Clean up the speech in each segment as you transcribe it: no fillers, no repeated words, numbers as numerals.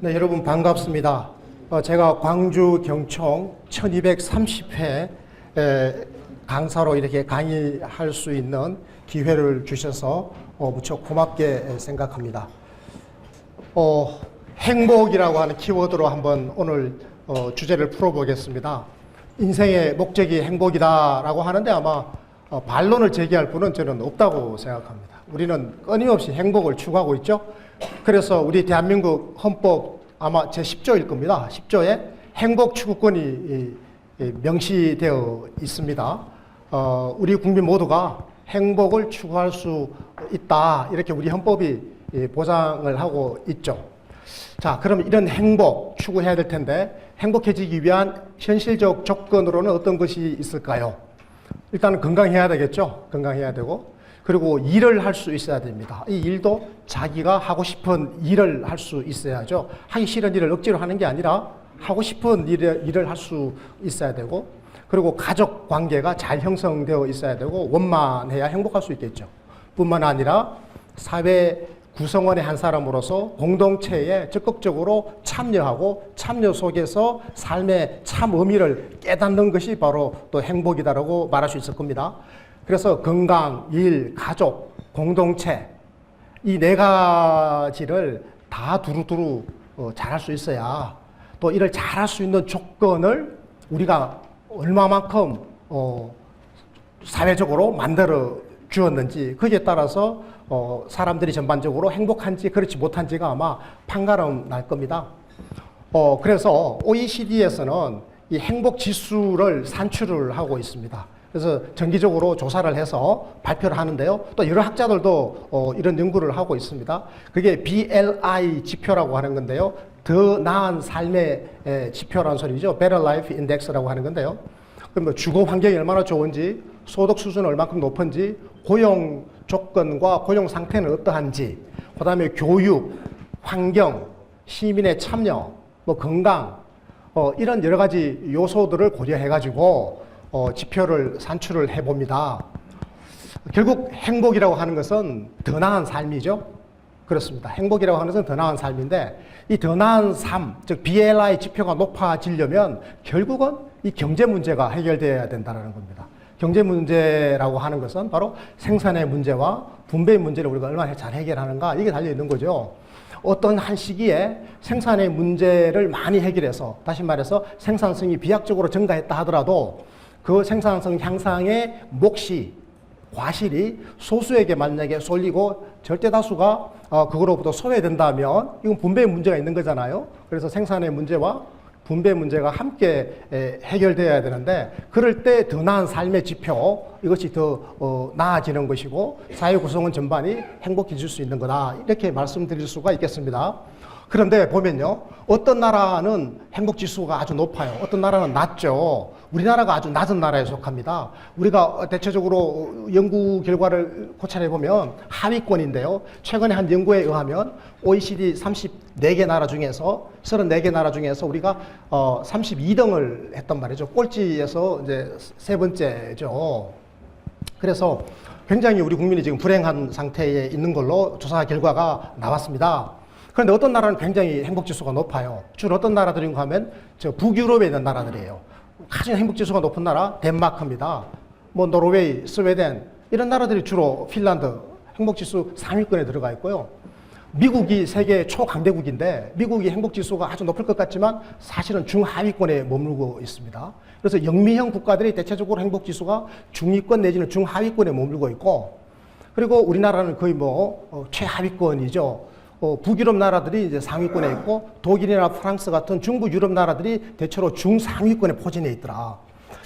네, 여러분 반갑습니다. 제가 광주 경총 1230회 강사로 이렇게 강의할 수 있는 기회를 주셔서 무척 고맙게 생각합니다. 행복이라고 하는 키워드로 한번 오늘 주제를 풀어보겠습니다. 인생의 목적이 행복이다라고 하는데 아마 반론을 제기할 분은 저는 없다고 생각합니다. 우리는 끊임없이 행복을 추구하고 있죠. 그래서 우리 대한민국 헌법 아마 제10조일 겁니다. 10조에 행복 추구권이 명시되어 있습니다. 우리 국민 모두가 행복을 추구할 수 있다. 이렇게 우리 헌법이 보장을 하고 있죠. 자, 그럼 이런 행복 추구해야 될 텐데 행복해지기 위한 현실적 조건으로는 어떤 것이 있을까요? 일단은 건강해야 되겠죠. 건강해야 되고, 그리고 일을 할 수 있어야 됩니다. 이 일도 자기가 하고 싶은 일을 할 수 있어야죠. 하기 싫은 일을 억지로 하는 게 아니라 하고 싶은 일을 할 수 있어야 되고, 그리고 가족 관계가 잘 형성되어 있어야 되고, 원만해야 행복할 수 있겠죠. 뿐만 아니라 사회 구성원의 한 사람으로서 공동체에 적극적으로 참여하고 참여 속에서 삶의 참 의미를 깨닫는 것이 바로 또 행복이다라고 말할 수 있을 겁니다. 그래서 건강, 일, 가족, 공동체 이 네 가지를 다 두루두루 잘할 수 있어야 또 이를 잘할 수 있는 조건을 우리가 얼마만큼 사회적으로 만들어 주었는지 거기에 따라서 사람들이 전반적으로 행복한지 그렇지 못한지가 아마 판가름 날 겁니다. 그래서 OECD에서는 이 행복 지수를 산출을 하고 있습니다. 그래서 정기적으로 조사를 해서 발표를 하는데요. 또 여러 학자들도 이런 연구를 하고 있습니다. 그게 BLI 지표라고 하는 건데요. 더 나은 삶의 지표라는 소리죠. Better Life Index라고 하는 건데요. 그럼 뭐 주거 환경이 얼마나 좋은지, 소득 수준은 얼마큼 높은지, 고용 조건과 고용 상태는 어떠한지, 그 다음에 교육, 환경, 시민의 참여, 뭐 건강, 이런 여러 가지 요소들을 고려해가지고 지표를 산출을 해봅니다. 결국 행복이라고 하는 것은 더 나은 삶이죠. 그렇습니다. 행복이라고 하는 것은 더 나은 삶인데 이 더 나은 삶, 즉 BLI 지표가 높아지려면 결국은 이 경제 문제가 해결되어야 된다는 겁니다. 경제 문제라고 하는 것은 바로 생산의 문제와 분배의 문제를 우리가 얼마나 잘 해결하는가 이게 달려 있는 거죠. 어떤 한 시기에 생산의 문제를 많이 해결해서 다시 말해서 생산성이 비약적으로 증가했다 하더라도 그 생산성 향상의 몫이 과실이 소수에게 만약에 쏠리고 절대 다수가 그거로부터 소외된다면 이건 분배의 문제가 있는 거잖아요. 그래서 생산의 문제와 분배 문제가 함께 해결되어야 되는데 그럴 때 더 나은 삶의 지표 이것이 더 나아지는 것이고 사회 구성원 전반이 행복해질 수 있는 거다 이렇게 말씀드릴 수가 있겠습니다. 그런데 보면요, 어떤 나라는 행복지수가 아주 높아요. 어떤 나라는 낮죠. 우리나라가 아주 낮은 나라에 속합니다. 우리가 대체적으로 연구 결과를 고찰해보면 하위권인데요. 최근에 한 연구에 의하면 OECD 34개 나라 중에서 34개 나라 중에서 우리가 32등을 했단 말이죠. 꼴찌에서 이제 세 번째죠. 그래서 굉장히 우리 국민이 지금 불행한 상태에 있는 걸로 조사 결과가 나왔습니다. 그런데 어떤 나라는 굉장히 행복지수가 높아요. 주로 어떤 나라들인가 하면 저 북유럽에 있는 나라들이에요. 가장 행복지수가 높은 나라 덴마크입니다. 뭐 노르웨이, 스웨덴 이런 나라들이 주로 핀란드 행복지수 상위권에 들어가 있고요. 미국이 세계 초강대국인데 미국이 행복지수가 아주 높을 것 같지만 사실은 중하위권에 머물고 있습니다. 그래서 영미형 국가들이 대체적으로 행복지수가 중위권 내지는 중하위권에 머물고 있고 그리고 우리나라는 거의 뭐 최하위권이죠. 북유럽 나라들이 이제 상위권에 있고 독일이나 프랑스 같은 중부 유럽 나라들이 대체로 중상위권에 포진해 있더라.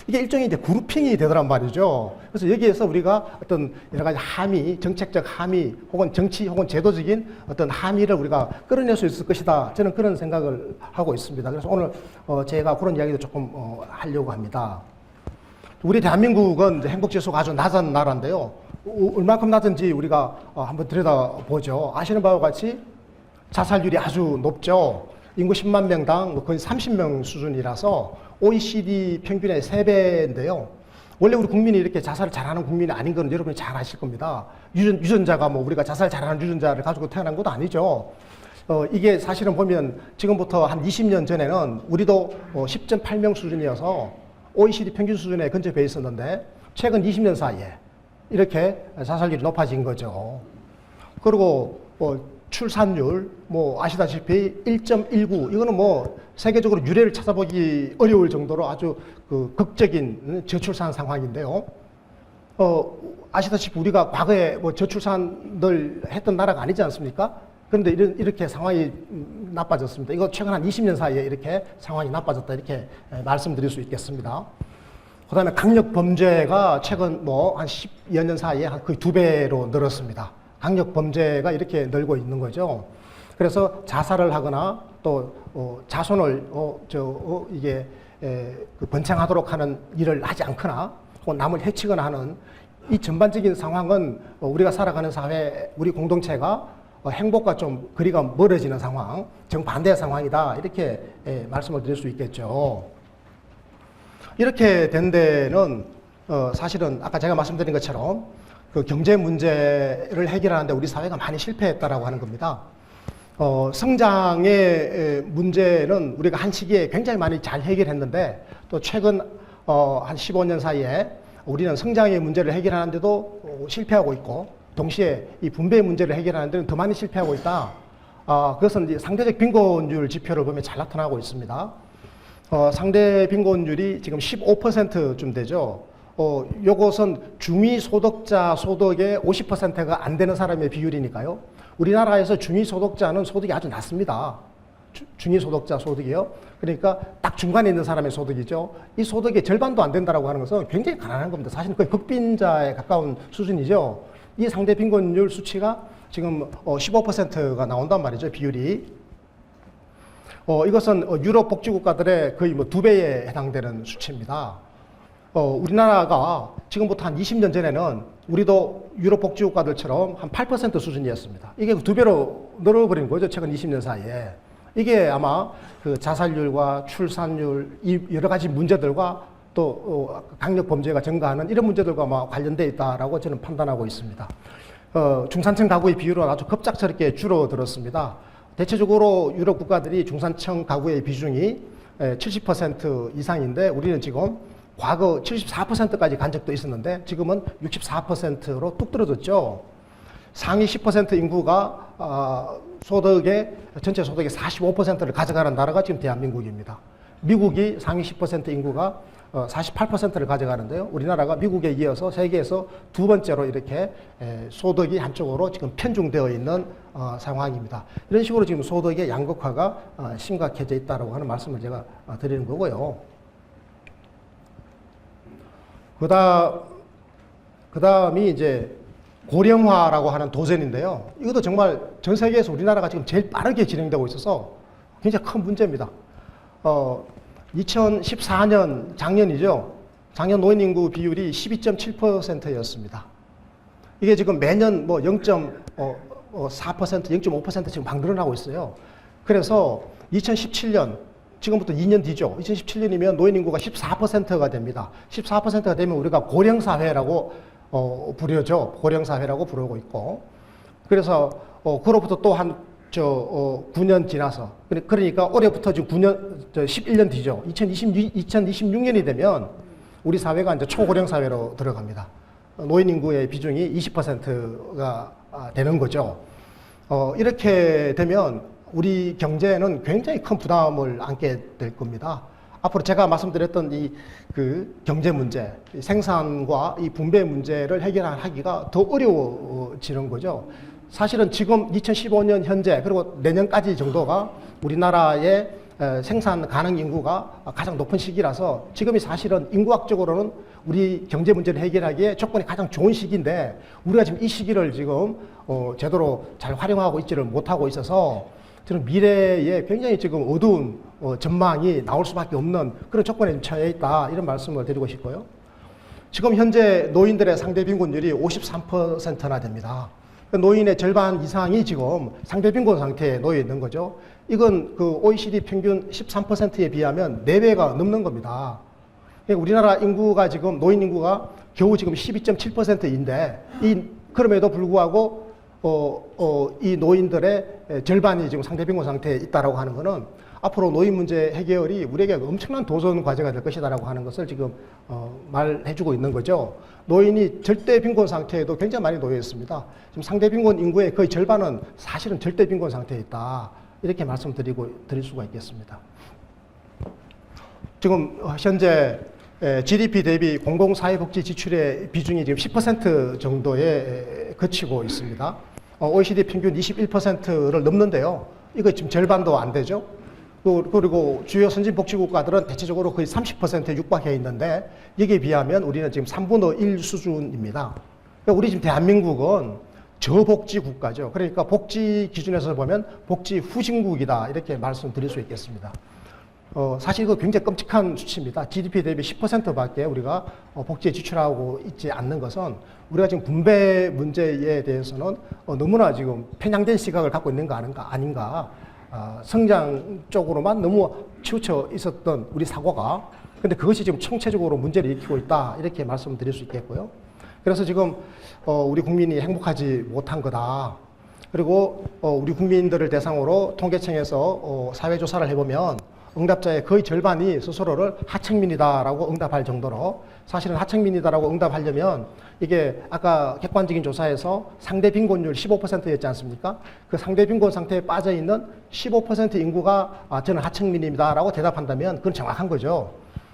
이게 일종의 이제 그룹핑이 되더란 말이죠. 그래서 여기에서 우리가 어떤 여러 가지 함의, 정책적 함의 혹은 정치 혹은 제도적인 어떤 함의를 우리가 끌어낼 수 있을 것이다. 저는 그런 생각을 하고 있습니다. 그래서 오늘 제가 그런 이야기도 조금 하려고 합니다. 우리 대한민국은 이제 행복지수가 아주 낮은 나라인데요. 얼마큼 낮은지 우리가 한번 들여다보죠. 아시는 바와 같이 자살률이 아주 높죠. 인구 10만 명당 거의 30명 수준이라서 OECD 평균의 3배인데요. 원래 우리 국민이 이렇게 자살을 잘하는 국민이 아닌 건 여러분이 잘 아실 겁니다. 유전자가 뭐 우리가 자살 잘하는 유전자를 가지고 태어난 것도 아니죠. 이게 사실은 보면 지금부터 한 20년 전에는 우리도 10.8명 수준이어서 OECD 평균 수준에 근접해 있었는데 최근 20년 사이에 이렇게 자살률이 높아진 거죠. 그리고 출산율 아시다시피 1.19 이거는 세계적으로 유례를 찾아보기 어려울 정도로 아주 그 극적인 저출산 상황인데요. 아시다시피 우리가 과거에 저출산을 했던 나라가 아니지 않습니까? 그런데 이렇게 상황이 나빠졌습니다. 이거 최근 한 20년 사이에 이렇게 상황이 나빠졌다 이렇게 말씀드릴 수 있겠습니다. 그 다음에 강력 범죄가 최근 한 10여 년 사이에 거의 2배로 늘었습니다. 강력 범죄가 이렇게 늘고 있는 거죠. 그래서 자살을 하거나 또 자손을 이게 번창하도록 하는 일을 하지 않거나 혹은 남을 해치거나 하는 이 전반적인 상황은 우리가 살아가는 사회, 우리 공동체가 행복과 좀 거리가 멀어지는 상황, 정반대의 상황이다 이렇게 말씀을 드릴 수 있겠죠. 이렇게 된 데는 사실은 아까 제가 말씀드린 것처럼 그 경제 문제를 해결하는데 우리 사회가 많이 실패했다라고 하는 겁니다. 성장의 문제는 우리가 한 시기에 굉장히 많이 잘 해결했는데 또 최근 한 15년 사이에 우리는 성장의 문제를 해결하는데도 실패하고 있고 동시에 이 분배 문제를 해결하는 데는 더 많이 실패하고 있다. 그것은 이제 상대적 빈곤율 지표를 보면 잘 나타나고 있습니다. 상대 빈곤율이 지금 15%쯤 되죠. 요것은 중위소득자 소득의 50%가 안 되는 사람의 비율이니까요. 우리나라에서 중위소득자는 소득이 아주 낮습니다. 중위소득자 소득이요. 그러니까 딱 중간에 있는 사람의 소득이죠. 이 소득의 절반도 안 된다라고 하는 것은 굉장히 가난한 겁니다. 사실은 거의 흑빈자에 가까운 수준이죠. 이 상대 빈곤율 수치가 지금 15%가 나온단 말이죠. 비율이. 이것은 유럽 복지국가들의 거의 2배에 해당되는 수치입니다. 우리나라가 지금부터 한 20년 전에는 우리도 유럽 복지국가들처럼 한 8% 수준이었습니다. 이게 2배로 늘어버린 거죠. 최근 20년 사이에. 이게 아마 그 자살률과 출산율, 이 여러 가지 문제들과 또 강력 범죄가 증가하는 이런 문제들과 아마 관련되어 있다라고 저는 판단하고 있습니다. 중산층 가구의 비율은 아주 급작스럽게 줄어들었습니다. 대체적으로 유럽 국가들이 중산층 가구의 비중이 70% 이상인데 우리는 지금 과거 74%까지 간 적도 있었는데 지금은 64%로 뚝 떨어졌죠. 상위 10% 인구가 전체 소득의 45%를 가져가는 나라가 지금 대한민국입니다. 미국이 상위 10% 인구가 48%를 가져가는데요. 우리나라가 미국에 이어서 세계에서 두 번째로 이렇게 소득이 한쪽으로 지금 편중되어 있는 상황입니다. 이런 식으로 지금 소득의 양극화가 심각해져 있다고 하는 말씀을 제가 드리는 거고요. 그 다음이 이제 고령화라고 하는 도전인데요. 이것도 정말 전 세계에서 우리나라가 지금 제일 빠르게 진행되고 있어서 굉장히 큰 문제입니다. 2014년 작년이죠. 작년 노인 인구 비율이 12.7%였습니다. 이게 지금 매년 0.4%, 0.5% 지금 막 늘어나고 있어요. 그래서 2017년, 지금부터 2년 뒤죠. 2017년이면 노인 인구가 14%가 됩니다. 14%가 되면 우리가 고령사회라고 부르죠. 고령사회라고 부르고 있고. 그래서 그로부터 또 한 9년 지나서 그러니까 올해부터 지금 11년 뒤죠. 2026년이 되면 우리 사회가 이제 초고령 사회로 들어갑니다. 노인 인구의 비중이 20%가 되는 거죠. 이렇게 되면 우리 경제는 굉장히 큰 부담을 안게 될 겁니다. 앞으로 제가 말씀드렸던 그 경제 문제, 생산과 이 분배 문제를 해결하기가 더 어려워지는 거죠. 사실은 지금 2015년 현재 그리고 내년까지 정도가 우리나라의 생산 가능 인구가 가장 높은 시기라서 지금이 사실은 인구학적으로는 우리 경제 문제를 해결하기에 조건이 가장 좋은 시기인데 우리가 지금 이 시기를 지금 제대로 잘 활용하고 있지를 못하고 있어서 저는 미래에 굉장히 지금 어두운 전망이 나올 수밖에 없는 그런 조건에 처해 있다 이런 말씀을 드리고 싶고요. 지금 현재 노인들의 상대 빈곤율이 53%나 됩니다. 노인의 절반 이상이 지금 상대 빈곤 상태에 놓여 있는 거죠. 이건 그 OECD 평균 13%에 비하면 4배가 넘는 겁니다. 우리나라 인구가 지금 노인 인구가 겨우 지금 12.7%인데 그럼에도 불구하고 이 노인들의 절반이 지금 상대 빈곤 상태에 있다라고 하는 것은 앞으로 노인 문제 해결이 우리에게 엄청난 도전 과제가 될 것이다라고 하는 것을 지금 말해주고 있는 거죠. 노인이 절대 빈곤 상태에도 굉장히 많이 놓여 있습니다. 지금 상대 빈곤 인구의 거의 절반은 사실은 절대 빈곤 상태에 있다. 이렇게 드릴 수가 있겠습니다. 지금 현재 GDP 대비 공공사회복지 지출의 비중이 지금 10% 정도에 그치고 있습니다. OECD 평균 21%를 넘는데요. 이거 지금 절반도 안 되죠. 그리고 주요 선진복지국가들은 대체적으로 거의 30%에 육박해 있는데 여기에 비하면 우리는 지금 3분의 1 수준입니다. 그러니까 우리 지금 대한민국은 저복지 국가죠. 그러니까 복지 기준에서 보면 복지 후진국이다 이렇게 말씀드릴 수 있겠습니다. 사실 이거 굉장히 끔찍한 수치입니다. GDP 대비 10%밖에 우리가 복지에 지출하고 있지 않는 것은 우리가 지금 분배 문제에 대해서는 너무나 지금 편향된 시각을 갖고 있는 거 아닌가. 성장 쪽으로만 너무 치우쳐 있었던 우리 사고가 근데 그것이 지금 총체적으로 문제를 일으키고 있다 이렇게 말씀드릴 수 있겠고요. 그래서 지금 우리 국민이 행복하지 못한 거다. 그리고 우리 국민들을 대상으로 통계청에서 사회조사를 해보면 응답자의 거의 절반이 스스로를 하층민이다라고 응답할 정도로 사실은 하층민이다라고 응답하려면 이게 아까 객관적인 조사에서 상대 빈곤율 15%였지 않습니까? 그 상대 빈곤 상태에 빠져 있는 15% 인구가 저는 하층민입니다라고 대답한다면 그건 정확한 거죠.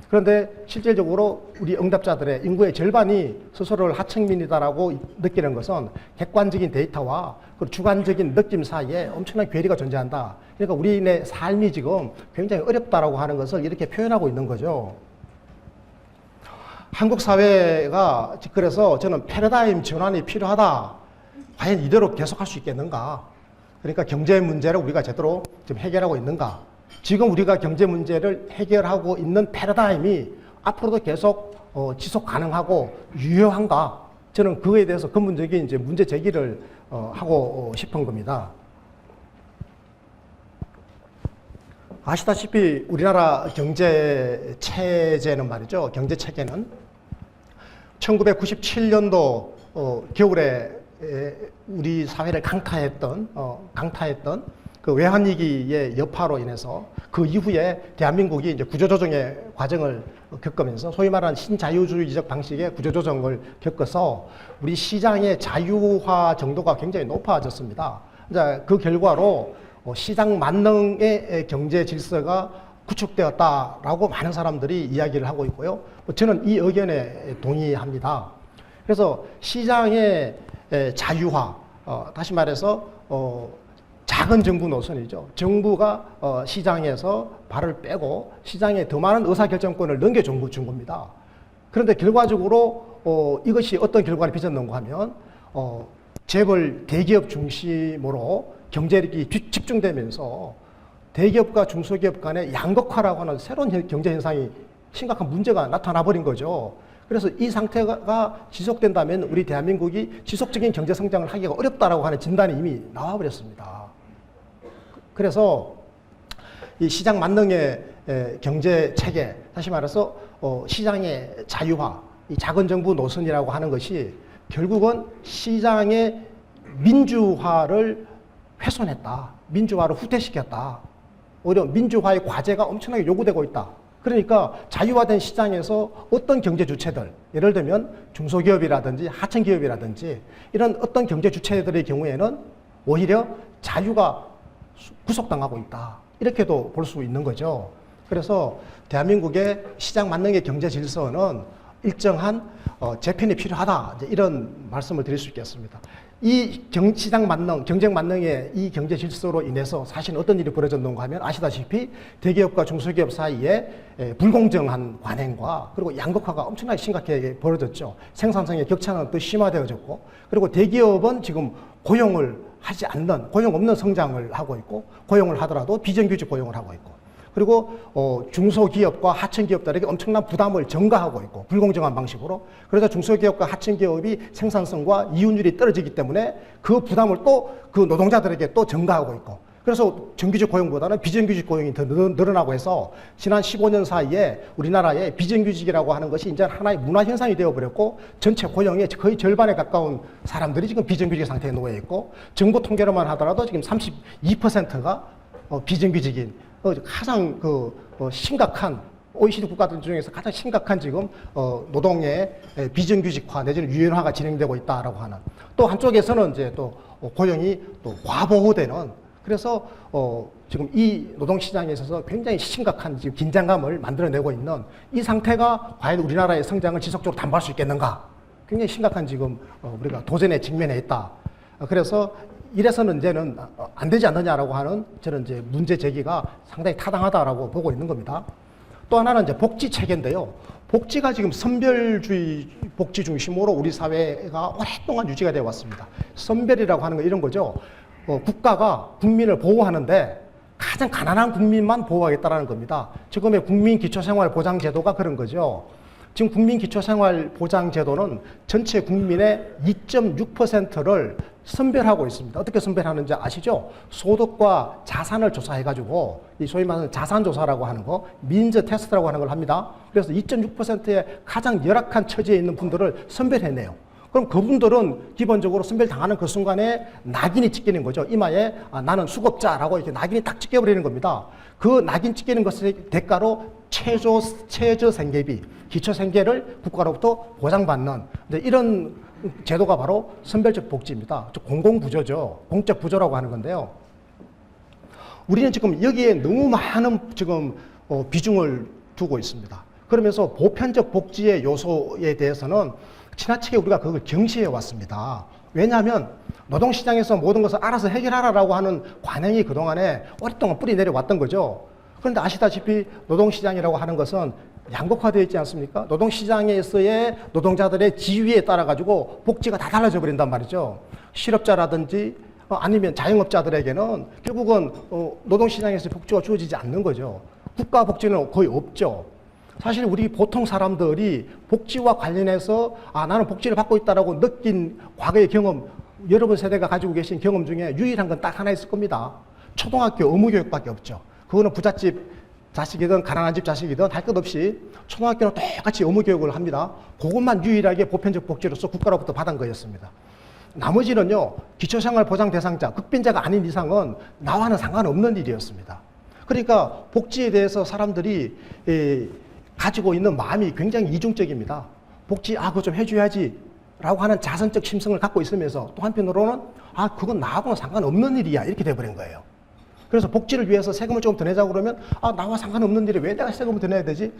그런데 실질적으로 우리 응답자들의 인구의 절반이 스스로를 하층민이다라고 느끼는 것은 객관적인 데이터와 그 주관적인 느낌 사이에 엄청난 괴리가 존재한다. 그러니까 우리의 삶이 지금 굉장히 어렵다라고 하는 것을 이렇게 표현하고 있는 거죠. 한국 사회가 그래서 저는 패러다임 전환이 필요하다. 과연 이대로 계속할 수 있겠는가? 그러니까 경제 문제를 우리가 제대로 지금 해결하고 있는가? 지금 우리가 경제 문제를 해결하고 있는 패러다임이 앞으로도 계속 지속 가능하고 유효한가? 저는 그거에 대해서 근본적인 이제 문제 제기를 하고 싶은 겁니다. 아시다시피 우리나라 경제 체제는 말이죠. 경제 체계는 1997년도 겨울에 우리 사회를 강타했던 그 외환위기의 여파로 인해서 그 이후에 대한민국이 이제 구조조정의 과정을 겪으면서 소위 말하는 신자유주의적 방식의 구조조정을 겪어서 우리 시장의 자유화 정도가 굉장히 높아졌습니다. 이제 그 결과로 시장 만능의 경제 질서가 구축되었다라고 많은 사람들이 이야기를 하고 있고요. 저는 이 의견에 동의합니다. 그래서 시장의 자유화, 다시 말해서 작은 정부 노선이죠. 정부가 시장에서 발을 빼고 시장에 더 많은 의사결정권을 넘겨준 겁니다. 그런데 결과적으로 이것이 어떤 결과를 빚었는가 하면 재벌 대기업 중심으로 경제력이 집중되면서 대기업과 중소기업 간의 양극화라고 하는 새로운 경제 현상이 심각한 문제가 나타나 버린 거죠. 그래서 이 상태가 지속된다면 우리 대한민국이 지속적인 경제 성장을 하기가 어렵다라고 하는 진단이 이미 나와 버렸습니다. 그래서 이 시장 만능의 경제 체계, 다시 말해서 시장의 자유화, 이 작은 정부 노선이라고 하는 것이 결국은 시장의 민주화를 훼손했다. 민주화를 후퇴시켰다. 오히려 민주화의 과제가 엄청나게 요구되고 있다. 그러니까 자유화된 시장에서 어떤 경제 주체들, 예를 들면 중소기업이라든지 하청기업이라든지 이런 어떤 경제 주체들의 경우에는 오히려 자유가 구속당하고 있다. 이렇게도 볼 수 있는 거죠. 그래서 대한민국의 시장 만능의 경제 질서는 일정한 재편이 필요하다. 이제 이런 말씀을 드릴 수 있겠습니다. 이 시장 만능, 경쟁 만능의 이 경제 질서로 인해서 사실 어떤 일이 벌어졌는가 하면 아시다시피 대기업과 중소기업 사이에 불공정한 관행과 그리고 양극화가 엄청나게 심각하게 벌어졌죠. 생산성의 격차는 또 심화되어졌고 그리고 대기업은 지금 고용을 하지 않는, 고용 없는 성장을 하고 있고 고용을 하더라도 비정규직 고용을 하고 있고 그리고 중소기업과 하청기업들에게 엄청난 부담을 전가하고 있고 불공정한 방식으로 그래서 중소기업과 하청기업이 생산성과 이윤율이 떨어지기 때문에 그 부담을 또 그 노동자들에게 또 전가하고 있고 그래서 정규직 고용보다는 비정규직 고용이 더 늘어나고 해서 지난 15년 사이에 우리나라의 비정규직이라고 하는 것이 이제 하나의 문화 현상이 되어버렸고 전체 고용의 거의 절반에 가까운 사람들이 지금 비정규직 상태에 놓여 있고 정부 통계로만 하더라도 지금 32%가 비정규직인 가장 심각한 OECD 국가들 중에서 가장 심각한 지금 노동의 비정규직화 내지는 유연화가 진행되고 있다라고 하는 또 한쪽에서는 이제 또 고용이 또 과보호되는 그래서 지금 이 노동시장에 있어서 굉장히 심각한 지금 긴장감을 만들어내고 있는 이 상태가 과연 우리나라의 성장을 지속적으로 담보할 수 있겠는가? 굉장히 심각한 지금 우리가 도전에 직면해 있다. 그래서 이래서는 이제는 안 되지 않느냐라고 하는 저는 이제 문제 제기가 상당히 타당하다라고 보고 있는 겁니다. 또 하나는 이제 복지 체계인데요. 복지가 지금 선별주의 복지 중심으로 우리 사회가 오랫동안 유지가 되어 왔습니다. 선별이라고 하는 건 이런 거죠. 국가가 국민을 보호하는데 가장 가난한 국민만 보호하겠다는 겁니다. 지금의 국민기초생활보장제도가 그런 거죠. 지금 국민기초생활보장제도는 전체 국민의 2.6%를 선별하고 있습니다. 어떻게 선별하는지 아시죠? 소득과 자산을 조사해가지고 이 소위 말하는 자산조사라고 하는 거, 민저 테스트라고 하는 걸 합니다. 그래서 2.6%의 가장 열악한 처지에 있는 분들을 선별해내요. 그럼 그분들은 기본적으로 선별당하는 그 순간에 낙인이 찍히는 거죠. 이마에 나는 수급자라고 이렇게 낙인이 딱 찍혀버리는 겁니다. 그 낙인 찍히는 것의 대가로 최저 생계비, 기초 생계를 국가로부터 보장받는 이런 제도가 바로 선별적 복지입니다. 공공부조죠. 공적 부조라고 하는 건데요. 우리는 지금 여기에 너무 많은 지금 비중을 두고 있습니다. 그러면서 보편적 복지의 요소에 대해서는 지나치게 우리가 그걸 경시해 왔습니다. 왜냐하면 노동시장에서 모든 것을 알아서 해결하라고 하는 관행이 그동안에 오랫동안 뿌리 내려왔던 거죠. 그런데 아시다시피 노동시장이라고 하는 것은 양극화되어 있지 않습니까? 노동시장에서의 노동자들의 지위에 따라 가지고 복지가 다 달라져 버린단 말이죠. 실업자라든지 아니면 자영업자들에게는 결국은 노동시장에서 복지가 주어지지 않는 거죠. 국가 복지는 거의 없죠. 사실 우리 보통 사람들이 복지와 관련해서 나는 복지를 받고 있다라고 느낀 과거의 경험, 여러분 세대가 가지고 계신 경험 중에 유일한 건 딱 하나 있을 겁니다. 초등학교 의무교육밖에 없죠. 그거는 부잣집 자식이든 가난한 집 자식이든 할 것 없이 초등학교는 똑같이 의무교육을 합니다. 그것만 유일하게 보편적 복지로서 국가로부터 받은 거였습니다. 나머지는요, 기초생활보장 대상자, 극빈자가 아닌 이상은 나와는 상관없는 일이었습니다. 그러니까 복지에 대해서 사람들이 가지고 있는 마음이 굉장히 이중적입니다. 복지, 그거 좀 해줘야지 라고 하는 자선적 심성을 갖고 있으면서 또 한편으로는 그건 나하고는 상관없는 일이야 이렇게 돼버린 거예요. 그래서 복지를 위해서 세금을 조금 더 내자고 그러면 나와 상관없는 일에 왜 내가 세금을 더 내야 되지?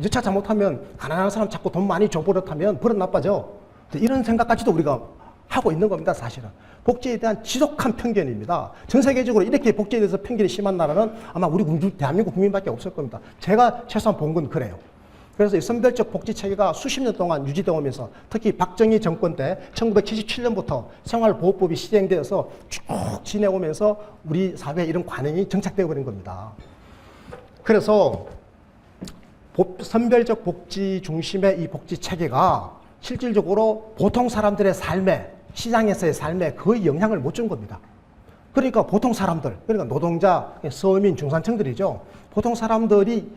여차 잘못하면 가난한 사람 자꾸 돈 많이 줘버릇하면 버릇 나빠져. 이런 생각까지도 우리가 하고 있는 겁니다. 사실은 복지에 대한 지독한 편견입니다. 전 세계적으로 이렇게 복지에 대해서 편견이 심한 나라는 아마 우리 대한민국 국민밖에 없을 겁니다. 제가 최소한 본 건 그래요. 그래서 이 선별적 복지 체계가 수십 년 동안 유지되어 오면서 특히 박정희 정권 때 1977년부터 생활보호법이 시행되어서 쭉 지내오면서 우리 사회에 이런 관행이 정착되어 버린 겁니다. 그래서 선별적 복지 중심의 이 복지 체계가 실질적으로 보통 사람들의 삶에, 시장에서의 삶에 거의 영향을 못 준 겁니다. 그러니까 보통 사람들, 그러니까 노동자, 서민, 중산층들이죠. 보통 사람들이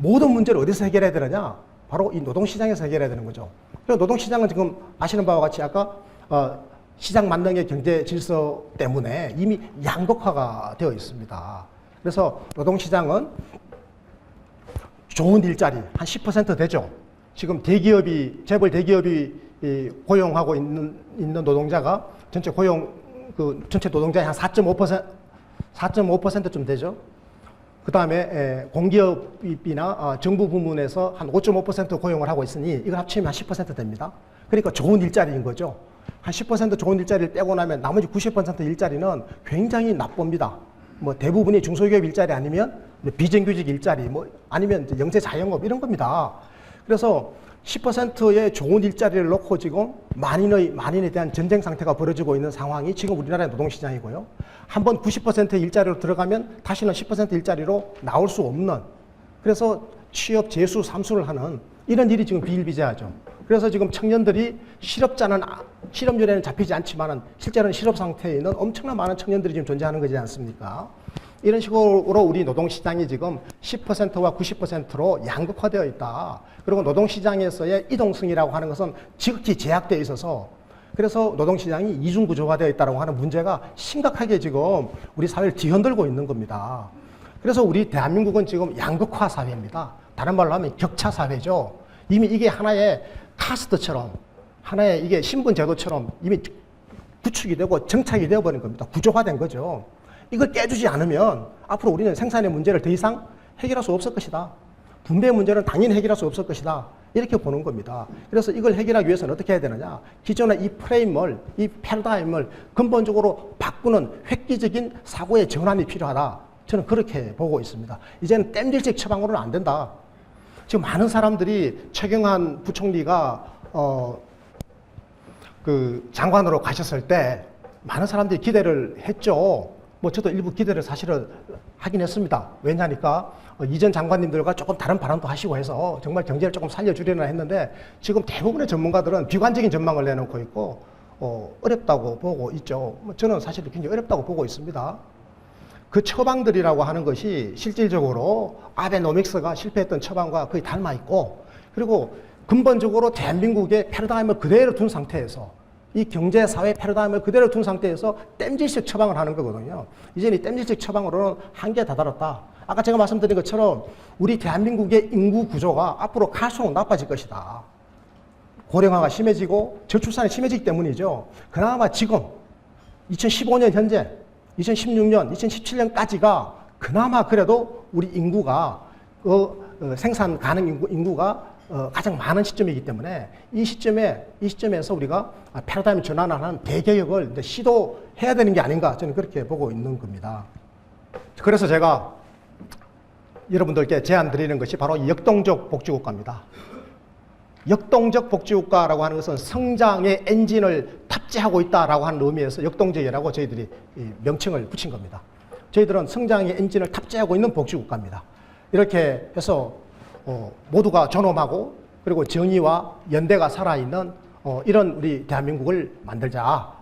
모든 문제를 어디서 해결해야 되느냐? 바로 이 노동시장에서 해결해야 되는 거죠. 그래서 노동시장은 지금 아시는 바와 같이 아까 시장 만능의 경제 질서 때문에 이미 양극화가 되어 있습니다. 그래서 노동시장은 좋은 일자리 한 10% 되죠. 지금 대기업이, 재벌 대기업이 고용하고 있는 노동자가 전체 전체 노동자의 한 4.5%쯤 되죠. 그 다음에 공기업이나 정부 부문에서 한 5.5% 고용을 하고 있으니 이걸 합치면 한 10% 됩니다. 그러니까 좋은 일자리인 거죠. 한 10% 좋은 일자리를 떼고 나면 나머지 90% 일자리는 굉장히 나쁩니다. 뭐 대부분이 중소기업 일자리 아니면 비정규직 일자리, 아니면 영세 자영업 이런 겁니다. 그래서 10%의 좋은 일자리를 놓고 지금 만인에 대한 전쟁 상태가 벌어지고 있는 상황이 지금 우리나라의 노동시장이고요. 한번 90%의 일자리로 들어가면 다시는 10% 일자리로 나올 수 없는, 그래서 취업 재수 삼수를 하는 이런 일이 지금 비일비재하죠. 그래서 지금 청년들이 실업률에는 잡히지 않지만은 실제로는 실업 상태에 있는 엄청난 많은 청년들이 지금 존재하는 거지 않습니까? 이런 식으로 우리 노동시장이 지금 10%와 90%로 양극화되어 있다. 그리고 노동시장에서의 이동성이라고 하는 것은 지극히 제약되어 있어서 그래서 노동시장이 이중구조화되어 있다고 하는 문제가 심각하게 지금 우리 사회를 뒤흔들고 있는 겁니다. 그래서 우리 대한민국은 지금 양극화 사회입니다. 다른 말로 하면 격차 사회죠. 이미 이게 하나의 카스트처럼 하나의 이게 신분제도처럼 이미 구축이 되고 정착이 되어버린 겁니다. 구조화된 거죠. 이걸 깨주지 않으면 앞으로 우리는 생산의 문제를 더 이상 해결할 수 없을 것이다. 분배 문제는 당연히 해결할 수 없을 것이다. 이렇게 보는 겁니다. 그래서 이걸 해결하기 위해서는 어떻게 해야 되느냐. 기존의 이 프레임을, 이 패러다임을 근본적으로 바꾸는 획기적인 사고의 전환이 필요하다. 저는 그렇게 보고 있습니다. 이제는 땜질식 처방으로는 안 된다. 지금 많은 사람들이 최경환 부총리가 그 장관으로 가셨을 때 많은 사람들이 기대를 했죠. 뭐 저도 일부 기대를 사실은 하긴 했습니다. 왜냐니까 이전 장관님들과 조금 다른 발언도 하시고 해서 정말 경제를 조금 살려주려나 했는데 지금 대부분의 전문가들은 비관적인 전망을 내놓고 있고 어렵다고 보고 있죠. 저는 사실 굉장히 어렵다고 보고 있습니다. 그 처방들이라고 하는 것이 실질적으로 아베노믹스가 실패했던 처방과 거의 닮아 있고 그리고 근본적으로 대한민국의 패러다임을 그대로 둔 상태에서 이 경제 사회 패러다임을 그대로 둔 상태에서 땜질식 처방을 하는 거거든요. 이제는 이 땜질식 처방으로는 한계에 다다랐다. 아까 제가 말씀드린 것처럼 우리 대한민국의 인구 구조가 앞으로 갈수록 나빠질 것이다. 고령화가 심해지고 저출산이 심해지기 때문이죠. 그나마 지금 2015년 현재 2016년, 2017년까지가 그나마 그래도 우리 인구가 생산 가능 인구가 가장 많은 시점이기 때문에 이 시점에서 우리가 패러다임 전환하는 대개혁을 이제 시도해야 되는 게 아닌가 저는 그렇게 보고 있는 겁니다. 그래서 제가 여러분들께 제안 드리는 것이 바로 역동적 복지국가입니다. 역동적 복지국가라고 하는 것은 성장의 엔진을 탑재하고 있다라고 하는 의미에서 역동적이라고 저희들이 명칭을 붙인 겁니다. 저희들은 성장의 엔진을 탑재하고 있는 복지국가입니다. 이렇게 해서 모두가 존엄하고 그리고 정의와 연대가 살아있는 이런 우리 대한민국을 만들자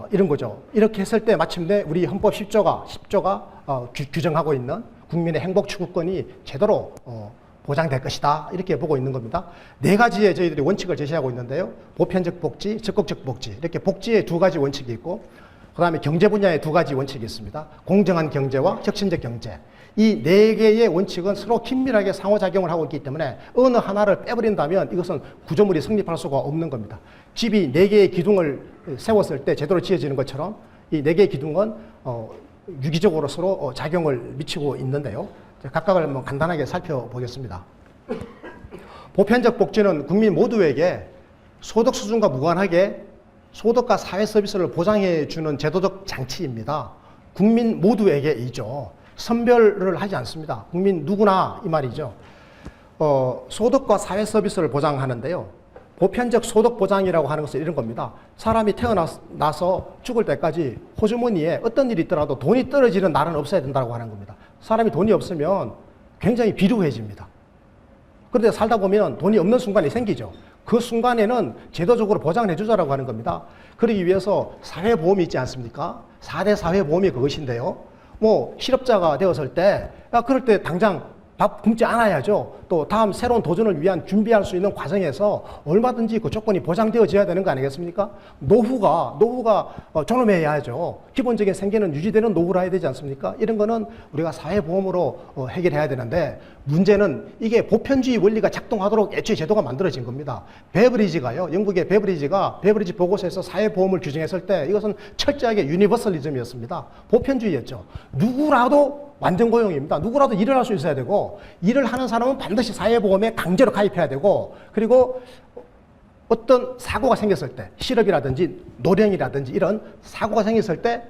이런 거죠. 이렇게 했을 때 마침내 우리 헌법 10조가 규정하고 있는 국민의 행복 추구권이 제대로 보장될 것이다 이렇게 보고 있는 겁니다. 네 가지의 저희들이 원칙을 제시하고 있는데요. 보편적 복지, 적극적 복지 이렇게 복지의 두 가지 원칙이 있고 그 다음에 경제 분야의 두 가지 원칙이 있습니다. 공정한 경제와 혁신적 경제. 이 네 개의 원칙은 서로 긴밀하게 상호작용을 하고 있기 때문에 어느 하나를 빼버린다면 이것은 구조물이 성립할 수가 없는 겁니다. 집이 네 개의 기둥을 세웠을 때 제대로 지어지는 것처럼 이 네 개의 기둥은 유기적으로 서로 작용을 미치고 있는데요. 각각을 한번 간단하게 살펴보겠습니다. 보편적 복지는 국민 모두에게 소득 수준과 무관하게 소득과 사회 서비스를 보장해 주는 제도적 장치입니다. 국민 모두에게이죠. 선별을 하지 않습니다. 국민 누구나 이 말이죠. 소득과 사회 서비스를 보장하는데요. 보편적 소득 보장이라고 하는 것은 이런 겁니다. 사람이 태어나서 죽을 때까지 호주머니에 어떤 일이 있더라도 돈이 떨어지는 날은 없어야 된다고 하는 겁니다. 사람이 돈이 없으면 굉장히 비루해집니다. 그런데 살다 보면 돈이 없는 순간이 생기죠. 그 순간에는 제도적으로 보장을 해주자라고 하는 겁니다. 그러기 위해서 사회보험이 있지 않습니까? 4대 사회보험이 그것인데요. 뭐 실업자가 되었을 때 그럴 때 당장 밥 굶지 않아야죠. 또 다음 새로운 도전을 위한 준비할 수 있는 과정에서 얼마든지 그 조건이 보장되어져야 되는 거 아니겠습니까? 노후가 존엄해야죠. 기본적인 생계는 유지되는 노후라 해야 되지 않습니까? 이런 거는 우리가 사회보험으로 해결해야 되는데 문제는 이게 보편주의 원리가 작동하도록 애초에 제도가 만들어진 겁니다. 베브리지가요. 영국의 베브리지 보고서에서 사회보험을 규정했을 때 이것은 철저하게 유니버설리즘이었습니다. 보편주의였죠. 누구라도 완전 고용입니다. 누구라도 일을 할 수 있어야 되고 일을 하는 사람은 반드시 사회보험에 강제로 가입해야 되고 그리고 어떤 사고가 생겼을 때 실업이라든지 노령이라든지 이런 사고가 생겼을 때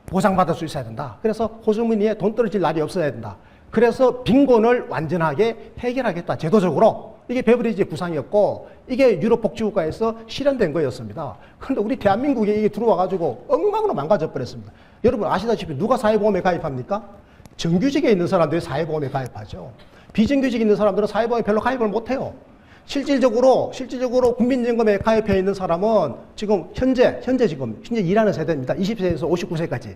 보상받을 수 있어야 된다. 그래서 호주머니에 돈 떨어질 날이 없어야 된다. 그래서 빈곤을 완전하게 해결하겠다. 제도적으로. 이게 베브리지의 구상이었고 이게 유럽 복지국가에서 실현된 거였습니다. 그런데 우리 대한민국에 이게 들어와가지고 엉망으로 망가져 버렸습니다. 여러분 아시다시피 누가 사회보험에 가입합니까? 정규직에 있는 사람들이 사회보험에 가입하죠. 비정규직에 있는 사람들은 사회보험에 별로 가입을 못해요. 실질적으로 국민연금에 가입해 있는 사람은 지금 현재 일하는 세대입니다. 20세에서 59세까지.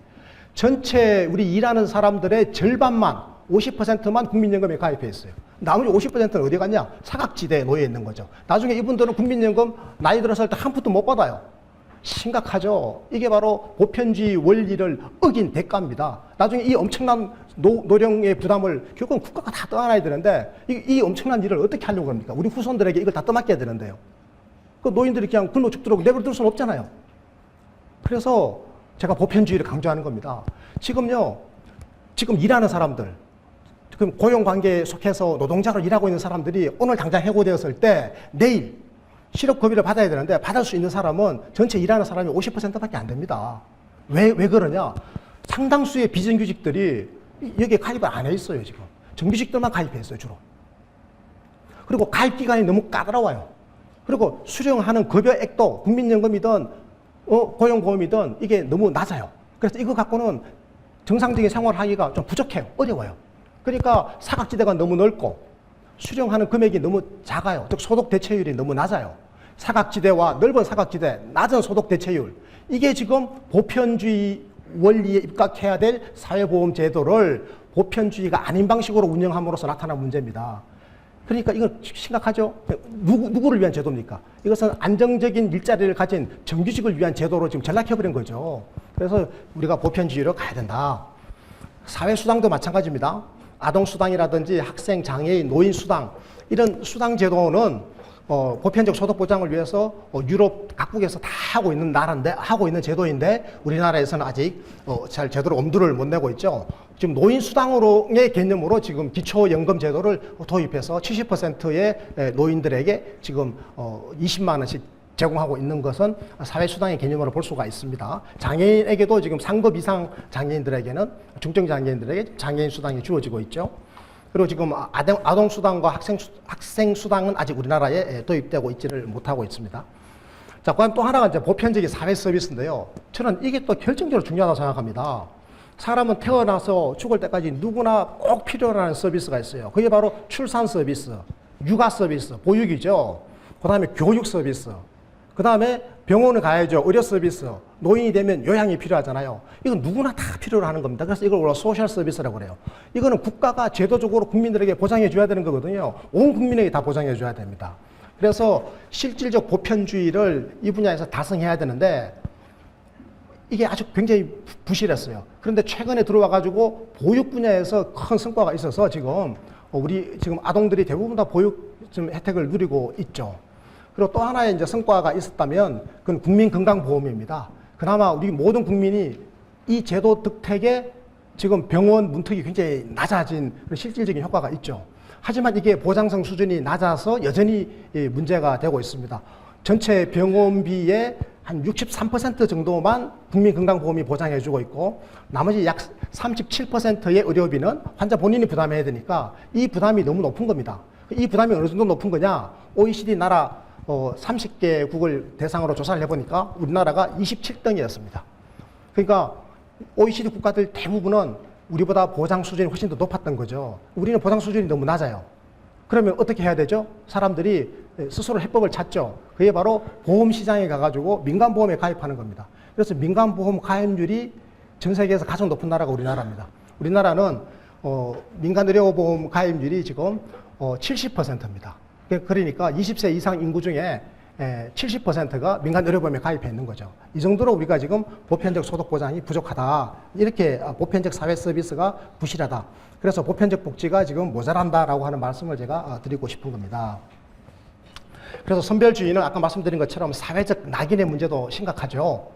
전체 우리 일하는 사람들의 절반만, 50%만 국민연금에 가입해 있어요. 나머지 50%는 어디 갔냐? 사각지대에 놓여 있는 거죠. 나중에 이분들은 국민연금 나이 들었을 때 한 푼도 못 받아요. 심각하죠. 이게 바로 보편주의 원리를 어긴 대가입니다. 나중에 이 엄청난 노령의 부담을 결국은 국가가 다 떠안아야 되는데 이 엄청난 일을 어떻게 하려고 합니까? 우리 후손들에게 이걸 다 떠맡겨야 되는데요. 그 노인들이 그냥 굶어 죽도록 내버려둘 수는 없잖아요. 그래서 제가 보편주의를 강조하는 겁니다. 지금 일하는 사람들, 지금 고용관계에 속해서 노동자로 일하고 있는 사람들이 오늘 당장 해고되었을 때 내일 실업급여를 받아야 되는데 받을 수 있는 사람은 전체 일하는 사람이 50%밖에 안 됩니다. 왜 그러냐? 상당수의 비정규직들이 여기에 가입을 안 해 있어요, 지금. 정규직들만 가입해 있어요, 주로. 그리고 가입 기간이 너무 까다로워요. 그리고 수령하는 급여액도 국민연금이든 고용보험이든 이게 너무 낮아요. 그래서 이거 갖고는 정상적인 생활하기가 좀 부족해요. 어려워요. 그러니까 사각지대가 너무 넓고 수령하는 금액이 너무 작아요. 즉 소득 대체율이 너무 낮아요. 사각지대와 넓은 사각지대, 낮은 소득 대체율. 이게 지금 보편주의 원리에 입각해야 될 사회보험 제도를 보편주의가 아닌 방식으로 운영함으로써 나타난 문제입니다. 그러니까 이건 심각하죠. 누구를 위한 제도입니까? 이것은 안정적인 일자리를 가진 정규직을 위한 제도로 지금 전락해버린 거죠. 그래서 우리가 보편주의로 가야 된다. 사회수당도 마찬가지입니다. 아동수당이라든지 학생, 장애인, 노인수당 이런 수당 제도는 보편적 소득 보장을 위해서 유럽 각국에서 다 하고 있는 제도인데 우리나라에서는 아직 잘 제대로 엄두를 못 내고 있죠. 지금 노인수당으로의 개념으로 지금 기초연금 제도를 도입해서 70%의 노인들에게 지금 20만 원씩 제공하고 있는 것은 사회수당의 개념으로 볼 수가 있습니다. 장애인에게도 지금 상급 이상 장애인들에게는 중증 장애인들에게 장애인 수당이 주어지고 있죠. 그리고 지금 아동수당과 학생수당은 아직 우리나라에 도입되고 있지를 못하고 있습니다. 자, 그다음 또 하나가 이제 보편적인 사회 서비스인데요. 저는 이게 또 결정적으로 중요하다고 생각합니다. 사람은 태어나서 죽을 때까지 누구나 꼭 필요로 서비스가 있어요. 그게 바로 출산 서비스, 육아 서비스, 보육이죠. 그 다음에 교육 서비스, 그 다음에 병원을 가야죠. 의료 서비스, 노인이 되면 요양이 필요하잖아요. 이건 누구나 다 필요로 하는 겁니다. 그래서 이걸 우리가 소셜 서비스라고 그래요. 이거는 국가가 제도적으로 국민들에게 보장해 줘야 되는 거거든요. 온 국민에게 다 보장해 줘야 됩니다. 그래서 실질적 보편주의를 이 분야에서 달성해야 되는데 이게 아주 굉장히 부실했어요. 그런데 최근에 들어와 가지고 보육 분야에서 큰 성과가 있어서 지금 우리 지금 아동들이 대부분 다 보육 좀 혜택을 누리고 있죠. 그리고 또 하나의 이제 성과가 있었다면 그건 국민건강보험입니다. 그나마 우리 모든 국민이 이 제도 득택에 지금 병원 문턱이 굉장히 낮아진 실질적인 효과가 있죠. 하지만 이게 보장성 수준이 낮아서 여전히 문제가 되고 있습니다. 전체 병원비의 한 63% 정도만 국민건강보험이 보장해주고 있고 나머지 약 37%의 의료비는 환자 본인이 부담해야 되니까 이 부담이 너무 높은 겁니다. 이 부담이 어느 정도 높은 거냐? OECD 나라 30개국을 대상으로 조사를 해보니까 우리나라가 27등이었습니다. 그러니까 OECD 국가들 대부분은 우리보다 보장 수준이 훨씬 더 높았던 거죠. 우리는 보장 수준이 너무 낮아요. 그러면 어떻게 해야 되죠? 사람들이 스스로 해법을 찾죠. 그게 바로 보험시장에 가가지고 민간보험에 가입하는 겁니다. 그래서 민간보험 가입률이 전 세계에서 가장 높은 나라가 우리나라입니다. 우리나라는 민간의료보험 가입률이 지금 70%입니다. 그러니까 20세 이상 인구 중에 70%가 민간의료보험에 가입해 있는 거죠. 이 정도로 우리가 지금 보편적 소득 보장이 부족하다. 이렇게 보편적 사회 서비스가 부실하다. 그래서 보편적 복지가 지금 모자란다라고 하는 말씀을 제가 드리고 싶은 겁니다. 그래서 선별주의는 아까 말씀드린 것처럼 사회적 낙인의 문제도 심각하죠.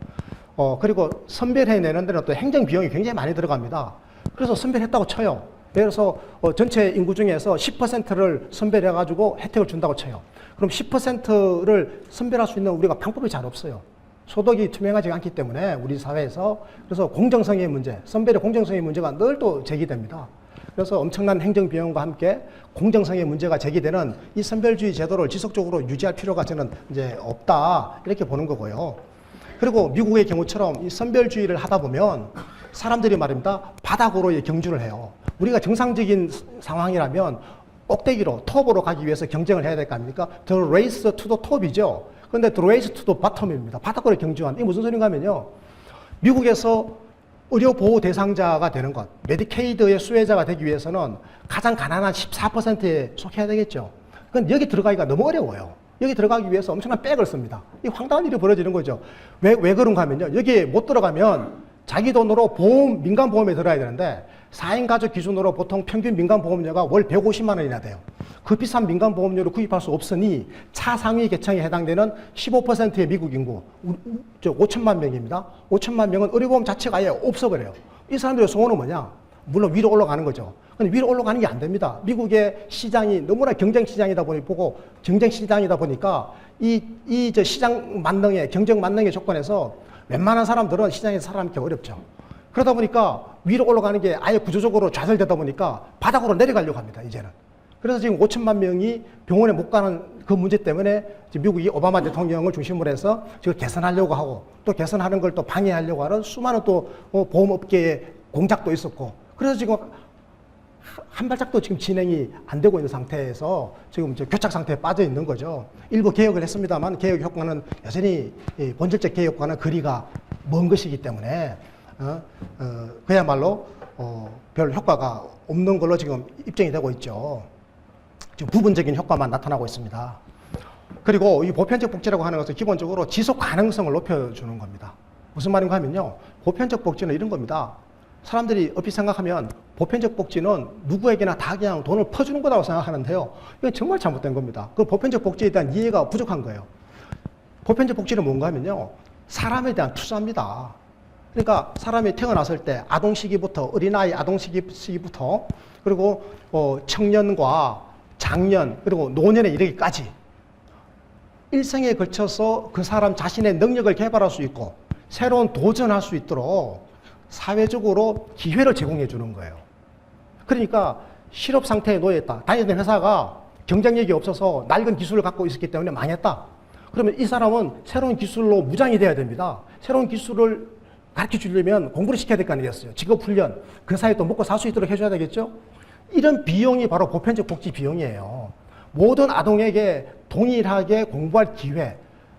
그리고 선별해내는 데는 또 행정 비용이 굉장히 많이 들어갑니다. 그래서 선별했다고 쳐요. 예를 들어서 전체 인구 중에서 10%를 선별해가지고 혜택을 준다고 쳐요. 그럼 10%를 선별할 수 있는 우리가 방법이 잘 없어요. 소득이 투명하지 않기 때문에 우리 사회에서. 그래서 공정성의 문제, 선별의 공정성의 문제가 늘 또 제기됩니다. 그래서 엄청난 행정비용과 함께 공정성의 문제가 제기되는 이 선별주의 제도를 지속적으로 유지할 필요가 저는 이제 없다. 이렇게 보는 거고요. 그리고 미국의 경우처럼 이 선별주의를 하다 보면 사람들이 말입니다. 바닥으로 경주를 해요. 우리가 정상적인 상황이라면 꼭대기로 톱으로 가기 위해서 경쟁을 해야 될 거 아닙니까? The race to the top이죠. 그런데 the race to the bottom입니다. 바닥으로 경주한. 이게 무슨 소린가 하면요. 미국에서 의료 보호 대상자가 되는 것, 메디케이드의 수혜자가 되기 위해서는 가장 가난한 14%에 속해야 되겠죠. 그건 여기 들어가기가 너무 어려워요. 여기 들어가기 위해서 엄청난 백을 씁니다. 이 황당한 일이 벌어지는 거죠. 왜 그런가 하면요. 여기에 못 들어가면 자기 돈으로 민간보험에 들어야 되는데 4인 가족 기준으로 보통 평균 민간보험료가 월 150만 원이나 돼요. 그 비싼 민간보험료를 구입할 수 없으니 차상위 계층에 해당되는 15%의 미국 인구, 5천만 명입니다. 5천만 명은 의료보험 자체가 아예 없어버려요. 이 사람들의 소원은 뭐냐? 물론 위로 올라가는 거죠. 근데 위로 올라가는 게 안 됩니다. 미국의 시장이 너무나 경쟁 시장이다 보니까 시장 만능의, 경쟁 만능의 조건에서 웬만한 사람들은 시장에서 살아남기 어렵죠. 그러다 보니까 위로 올라가는 게 아예 구조적으로 좌절되다 보니까 바닥으로 내려가려고 합니다, 이제는. 그래서 지금 5천만 명이 병원에 못 가는 그 문제 때문에 미국이 오바마 대통령을 중심으로 해서 지금 개선하려고 하고 또 개선하는 걸 또 방해하려고 하는 수많은 또 보험업계의 공작도 있었고 그래서 지금 한 발짝도 지금 진행이 안 되고 있는 상태에서 지금 교착 상태에 빠져 있는 거죠. 일부 개혁을 했습니다만 개혁 효과는 여전히 본질적 개혁 효과는 거리가 먼 것이기 때문에 그야말로 별 효과가 없는 걸로 지금 입증이 되고 있죠. 지금 부분적인 효과만 나타나고 있습니다. 그리고 이 보편적 복지라고 하는 것은 기본적으로 지속 가능성을 높여주는 겁니다. 무슨 말인가 하면요. 보편적 복지는 이런 겁니다. 사람들이 얼핏 생각하면 보편적 복지는 누구에게나 다 그냥 돈을 퍼주는 거라고 생각하는데요. 이건 정말 잘못된 겁니다. 그 보편적 복지에 대한 이해가 부족한 거예요. 보편적 복지는 뭔가 하면요. 사람에 대한 투자입니다. 그러니까 사람이 태어났을 때 아동 시기부터 어린아이 아동 시기부터 그리고 청년과 장년 그리고 노년에 이르기까지 일생에 걸쳐서 그 사람 자신의 능력을 개발할 수 있고 새로운 도전할 수 있도록 사회적으로 기회를 제공해 주는 거예요. 그러니까 실업 상태에 놓여 있다. 다니던 회사가 경쟁력이 없어서 낡은 기술을 갖고 있었기 때문에 망했다. 그러면 이 사람은 새로운 기술로 무장이 돼야 됩니다. 새로운 기술을 가르쳐 주려면 공부를 시켜야 될 거 아니겠어요. 직업훈련, 그 사이에 또 먹고 살 수 있도록 해줘야 되겠죠. 이런 비용이 바로 보편적 복지 비용이에요. 모든 아동에게 동일하게 공부할 기회,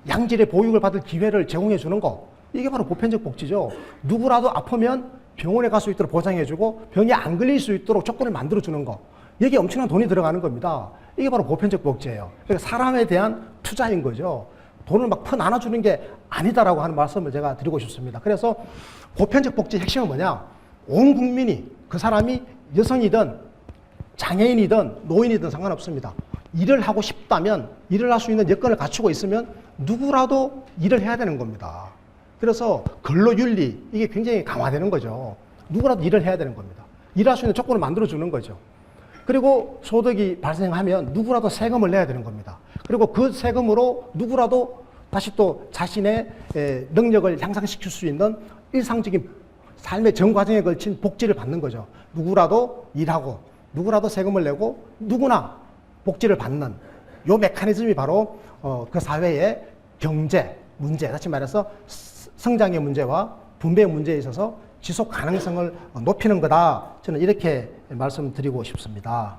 양질의 보육을 받을 기회를 제공해 주는 거. 이게 바로 보편적 복지죠. 누구라도 아프면 병원에 갈 수 있도록 보장해주고 병이 안 걸릴 수 있도록 조건을 만들어주는 거. 여기에 엄청난 돈이 들어가는 겁니다. 이게 바로 보편적 복지예요. 그러니까 사람에 대한 투자인 거죠. 돈을 막 퍼 나눠주는 게 아니다라고 하는 말씀을 제가 드리고 싶습니다. 그래서 보편적 복지의 핵심은 뭐냐? 온 국민이 그 사람이 여성이든 장애인이든 노인이든 상관없습니다. 일을 하고 싶다면 일을 할 수 있는 여건을 갖추고 있으면 누구라도 일을 해야 되는 겁니다. 그래서 근로윤리 이게 굉장히 강화되는 거죠. 누구라도 일을 해야 되는 겁니다. 일할 수 있는 조건을 만들어주는 거죠. 그리고 소득이 발생하면 누구라도 세금을 내야 되는 겁니다. 그리고 그 세금으로 누구라도 다시 또 자신의 능력을 향상시킬 수 있는 일상적인 삶의 전 과정에 걸친 복지를 받는 거죠. 누구라도 일하고 누구라도 세금을 내고 누구나 복지를 받는 요 메커니즘이 바로 그 사회의 경제 문제, 다시 말해서 성장의 문제와 분배의 문제에 있어서 지속 가능성을 높이는 거다. 저는 이렇게 말씀드리고 싶습니다.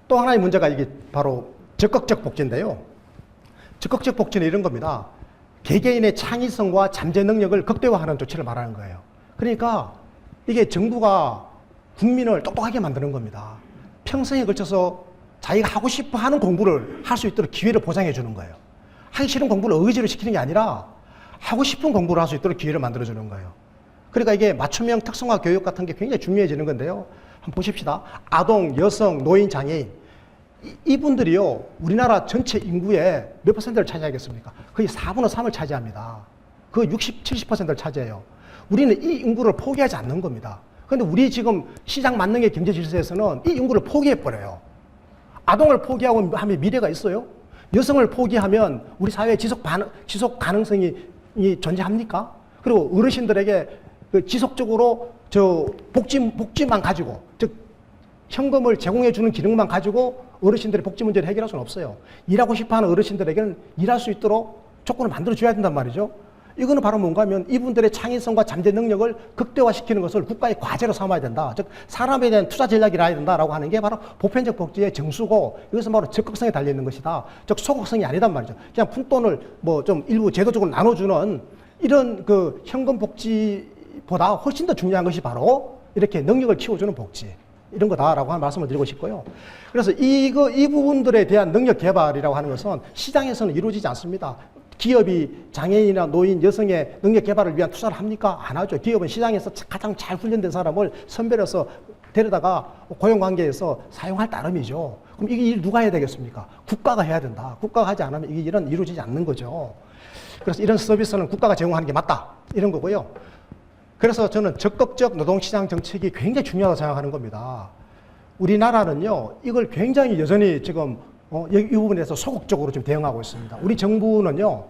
또 하나의 문제가 이게 바로 적극적 복지인데요. 적극적 복지는 이런 겁니다. 개개인의 창의성과 잠재 능력을 극대화하는 조치를 말하는 거예요. 그러니까 이게 정부가 국민을 똑똑하게 만드는 겁니다. 평생에 걸쳐서 자기가 하고 싶어 하는 공부를 할 수 있도록 기회를 보장해 주는 거예요. 하기 싫은 공부를 의지로 시키는 게 아니라 하고 싶은 공부를 할 수 있도록 기회를 만들어 주는 거예요. 그러니까 이게 맞춤형 특성화 교육 같은 게 굉장히 중요해지는 건데요. 한번 보십시다. 아동, 여성, 노인, 장애인 이분들이요. 우리나라 전체 인구의 몇 퍼센트를 차지하겠습니까? 거의 4분의 3을 차지합니다. 그 60, 70%를 차지해요. 우리는 이 인구를 포기하지 않는 겁니다. 그런데 우리 지금 시장 만능의 경제 질서에서는 이 인구를 포기해버려요. 아동을 포기하고 하면 미래가 있어요? 여성을 포기하면 우리 사회의 지속 가능성이 존재합니까? 그리고 어르신들에게 지속적으로 복지만 가지고, 즉, 현금을 제공해주는 기능만 가지고 어르신들의 복지 문제를 해결할 수는 없어요. 일하고 싶어 하는 어르신들에게는 일할 수 있도록 조건을 만들어줘야 된단 말이죠. 이거는 바로 뭔가 하면 이분들의 창의성과 잠재 능력을 극대화시키는 것을 국가의 과제로 삼아야 된다. 즉 사람에 대한 투자 전략이라 해야 된다라고 하는 게 바로 보편적 복지의 정수고 이것은 바로 적극성에 달려있는 것이다. 즉 소극성이 아니단 말이죠. 그냥 푼돈을 뭐 좀 일부 제도적으로 나눠주는 이런 그 현금 복지보다 훨씬 더 중요한 것이 바로 이렇게 능력을 키워주는 복지. 이런 거다라고 하는 말씀을 드리고 싶고요. 그래서 이 부분들에 대한 능력 개발이라고 하는 것은 시장에서는 이루어지지 않습니다. 기업이 장애인이나 노인, 여성의 능력 개발을 위한 투자를 합니까? 안 하죠. 기업은 시장에서 가장 잘 훈련된 사람을 선별해서 데려다가 고용관계에서 사용할 따름이죠. 그럼 이 일 누가 해야 되겠습니까? 국가가 해야 된다. 국가가 하지 않으면 이 일은 이루어지지 않는 거죠. 그래서 이런 서비스는 국가가 제공하는 게 맞다. 이런 거고요. 그래서 저는 적극적 노동시장 정책이 굉장히 중요하다고 생각하는 겁니다. 우리나라는요, 이걸 굉장히 여전히 지금 이 부분에서 소극적으로 좀 대응하고 있습니다. 우리 정부는요,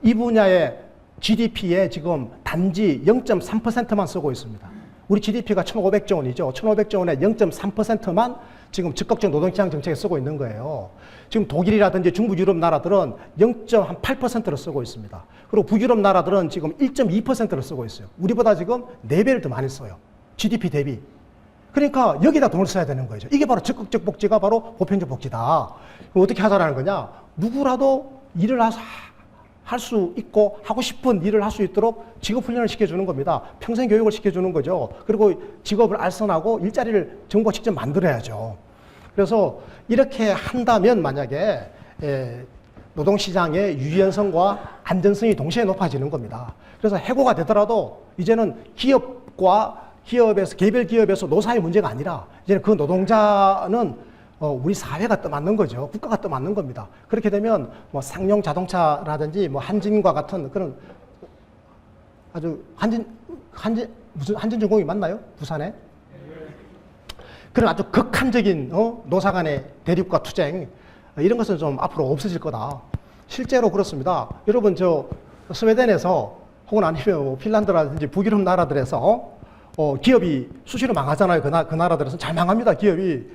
이 분야의 GDP에 지금 단지 0.3%만 쓰고 있습니다. 우리 GDP가 1,500조 원이죠. 1,500조 원의 0.3%만 지금 적극적 노동시장 정책에 쓰고 있는 거예요. 지금 독일이라든지 중부 유럽 나라들은 0.8%를 쓰고 있습니다. 그리고 북유럽 나라들은 지금 1.2%를 쓰고 있어요. 우리보다 지금 4배를 더 많이 써요. GDP 대비. 그러니까 여기다 돈을 써야 되는 거죠. 이게 바로 적극적 복지가 바로 보편적 복지다. 그럼 어떻게 하자라는 거냐? 누구라도 일을 할 수 있고 하고 싶은 일을 할 수 있도록 직업 훈련을 시켜주는 겁니다. 평생 교육을 시켜주는 거죠. 그리고 직업을 알선하고 일자리를 정부가 직접 만들어야죠. 그래서 이렇게 한다면 만약에 노동시장의 유연성과 안전성이 동시에 높아지는 겁니다. 그래서 해고가 되더라도 이제는 기업에서 개별 기업에서 노사의 문제가 아니라 이제는 그 노동자는 우리 사회가 떠맡는 거죠. 국가가 떠맡는 겁니다. 그렇게 되면 뭐 상용 자동차라든지 뭐 한진과 같은 그런 아주 무슨 한진중공이 맞나요? 부산에? 그런 아주 극한적인 노사 간의 대립과 투쟁 이런 것은 좀 앞으로 없어질 거다. 실제로 그렇습니다. 여러분 저 스웨덴에서 혹은 아니면 뭐 핀란드라든지 북유럽 나라들에서 기업이 수시로 망하잖아요. 그 나라들에서는 잘 망합니다. 기업이